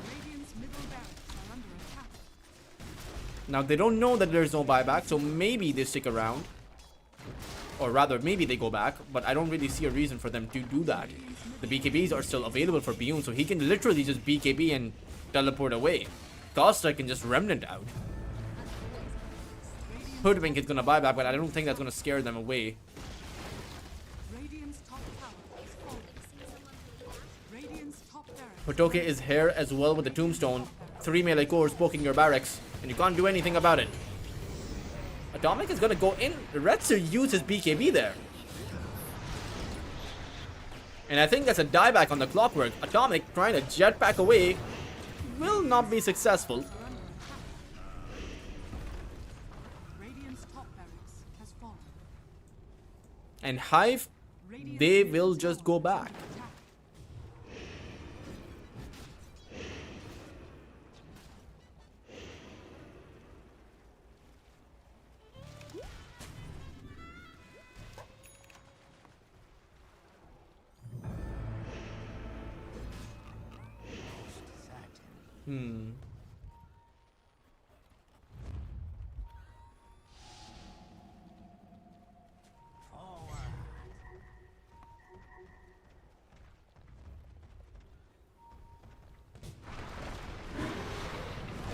S2: Radiant's middle barracks are under attack.
S1: Now they don't know that there's no buyback, so maybe they stick around. Or rather, maybe they go back, but I don't really see a reason for them to do that. The BKBs are still available for Bune, so he can literally just BKB and teleport away. Costa can just Remnant out. Hoodwink is gonna buy back, but I don't think that's gonna scare them away.
S2: Radiant's top tower is falling. Radiant's top barracks.
S1: Hotoke is here as well with the Tombstone. 3 melee cores poking your barracks, and you can't do anything about it. Atomic is gonna go in. Retsu uses BKB there. And I think that's a dieback on the Clockwork. Atomic trying to jetpack away will not be successful.
S2: Radiant's top barracks has fallen.
S1: And Hive,
S2: Radiant's
S1: they
S2: middle
S1: will just go
S2: tower is
S1: back.
S2: under attack.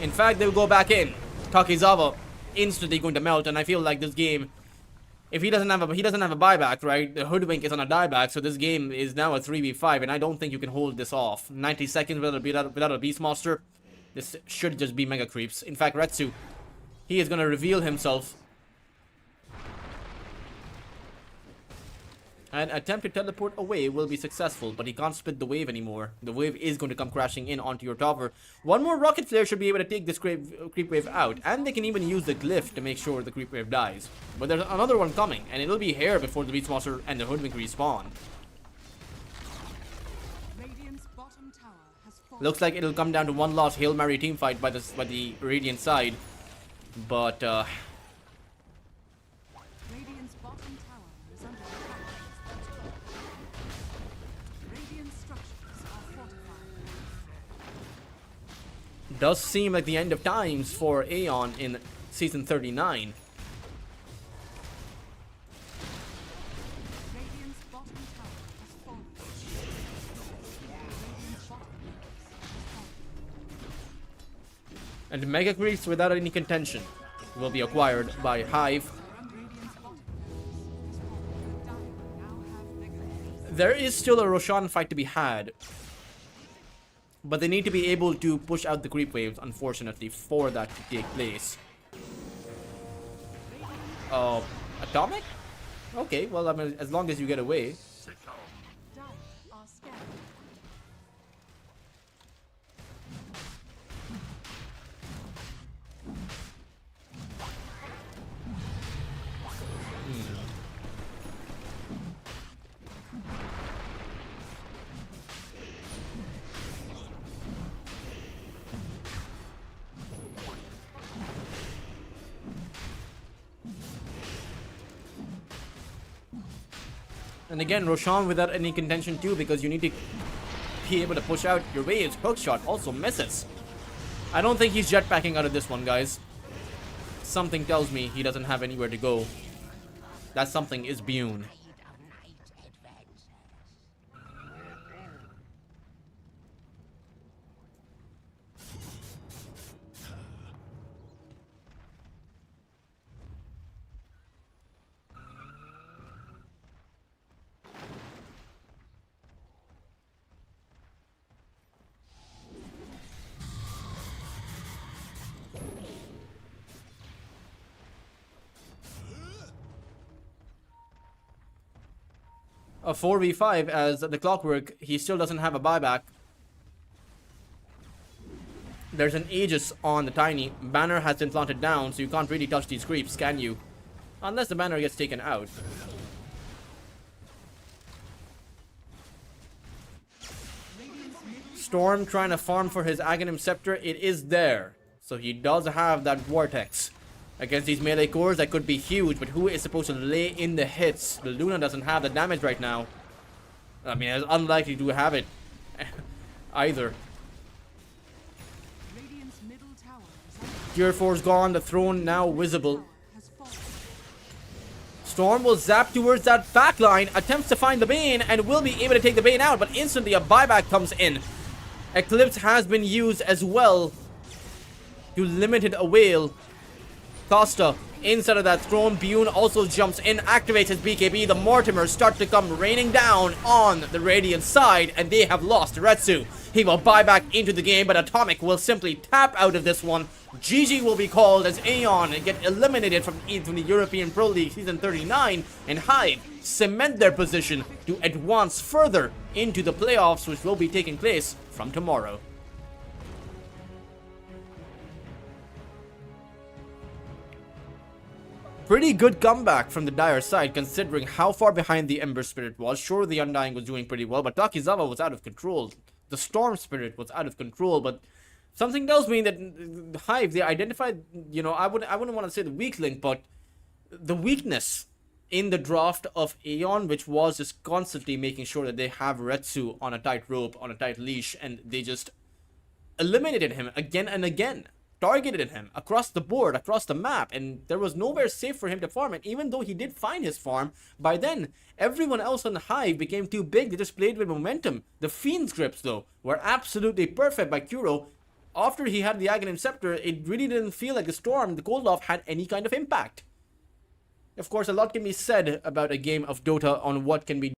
S1: In fact, they will go back in. Takizawa instantly going to melt, and I feel like this game, if he doesn't have a buyback, right? The Hoodwink is on a dieback, so this game is now a 3v5, and I don't think you can hold this off. 90 seconds without a Beastmaster. This should just be mega creeps. In fact, Retsu, he is gonna reveal himself and attempt to teleport away will be successful, but he can't split the wave anymore. The wave is going to come crashing in onto your tower. One more rocket flare should be able to take this creep wave out, and they can even use the glyph to make sure the creep wave dies. But there's another one coming, and it'll be here before the Beastmaster and the Hoodwink respawn.
S2: Radiant's bottom bottom tower has fallen.
S1: Looks like it'll come down to one last Hail Mary team fight by the Radiant side. But
S2: Radiant's bottom tower is under attack. Radiant structures are fortified.
S1: does seem like the end of times for Aion in season 39.
S2: Radiant's bottom tower has fallen. Radiant's bottom has fallen.
S1: And Mega Creeps without any contention will be acquired by HIVE.
S2: Radiant's bottom has fallen. Dire now have mega.
S1: There is still a Roshan fight to be had. But they need to be able to push out the creep waves, unfortunately, for that to take place. Atomic? Okay, well, I mean, as long as you get away.
S2: Dire are scared.
S1: And again, Roshan without any contention too, because you need to be able to push out your waves. Hookshot also misses. I don't think he's jetpacking out of this one, guys. Something tells me he doesn't have anywhere to go. That something is Bune. A 4v5 as the Clockwork, he still doesn't have a buyback. There's an Aegis on the Tiny. Banner has been planted down, so you can't really touch these creeps, can you? Unless the banner gets taken out. Storm trying to farm for his Aghanim Scepter. It is there. So he does have that Vortex. Against these melee cores, that could be huge, but who is supposed to lay in the hits? The Luna doesn't have the damage right now. I mean, it's unlikely to have it either.
S2: Radiant's middle tower is under
S1: Tier 4's gone, the throne now visible.
S2: has fallen.
S1: Storm will zap towards that backline, attempts to find the Bane, and will be able to take the Bane out, but instantly a buyback comes in. Eclipse has been used as well to limited a whale. Costa inside of that throne. Bune also jumps in, activates his BKB. The Mortimers start to come raining down on the Radiant side, and they have lost Retsu. He will buy back into the game, but Atomic will simply tap out of this one. GG will be called as Aion get eliminated from the European Pro League Season 39, and HIVE cement their position to advance further into the playoffs, which will be taking place from tomorrow. Pretty good comeback from the Dire side, considering how far behind the Ember Spirit was. Sure, the Undying was doing pretty well, but Takizawa was out of control. The Storm Spirit was out of control, but something tells me that HIVE, they identified, you know, I wouldn't want to say the weak link, but the weakness in the draft of Aion, which was just constantly making sure that they have Retsu on a tight rope, on a tight leash, and they just eliminated him again and again. Targeted him across the board, across the map, and there was nowhere safe for him to farm. And even though he did find his farm, by then everyone else on the HIVE became too big. They just played with momentum. The Fiend's grips, though, were absolutely perfect by Kuro. After he had the Aghanim Scepter, it really didn't feel like the Storm, the Cold Off, had any kind of impact. Of course, a lot can be said about a game of Dota on what can be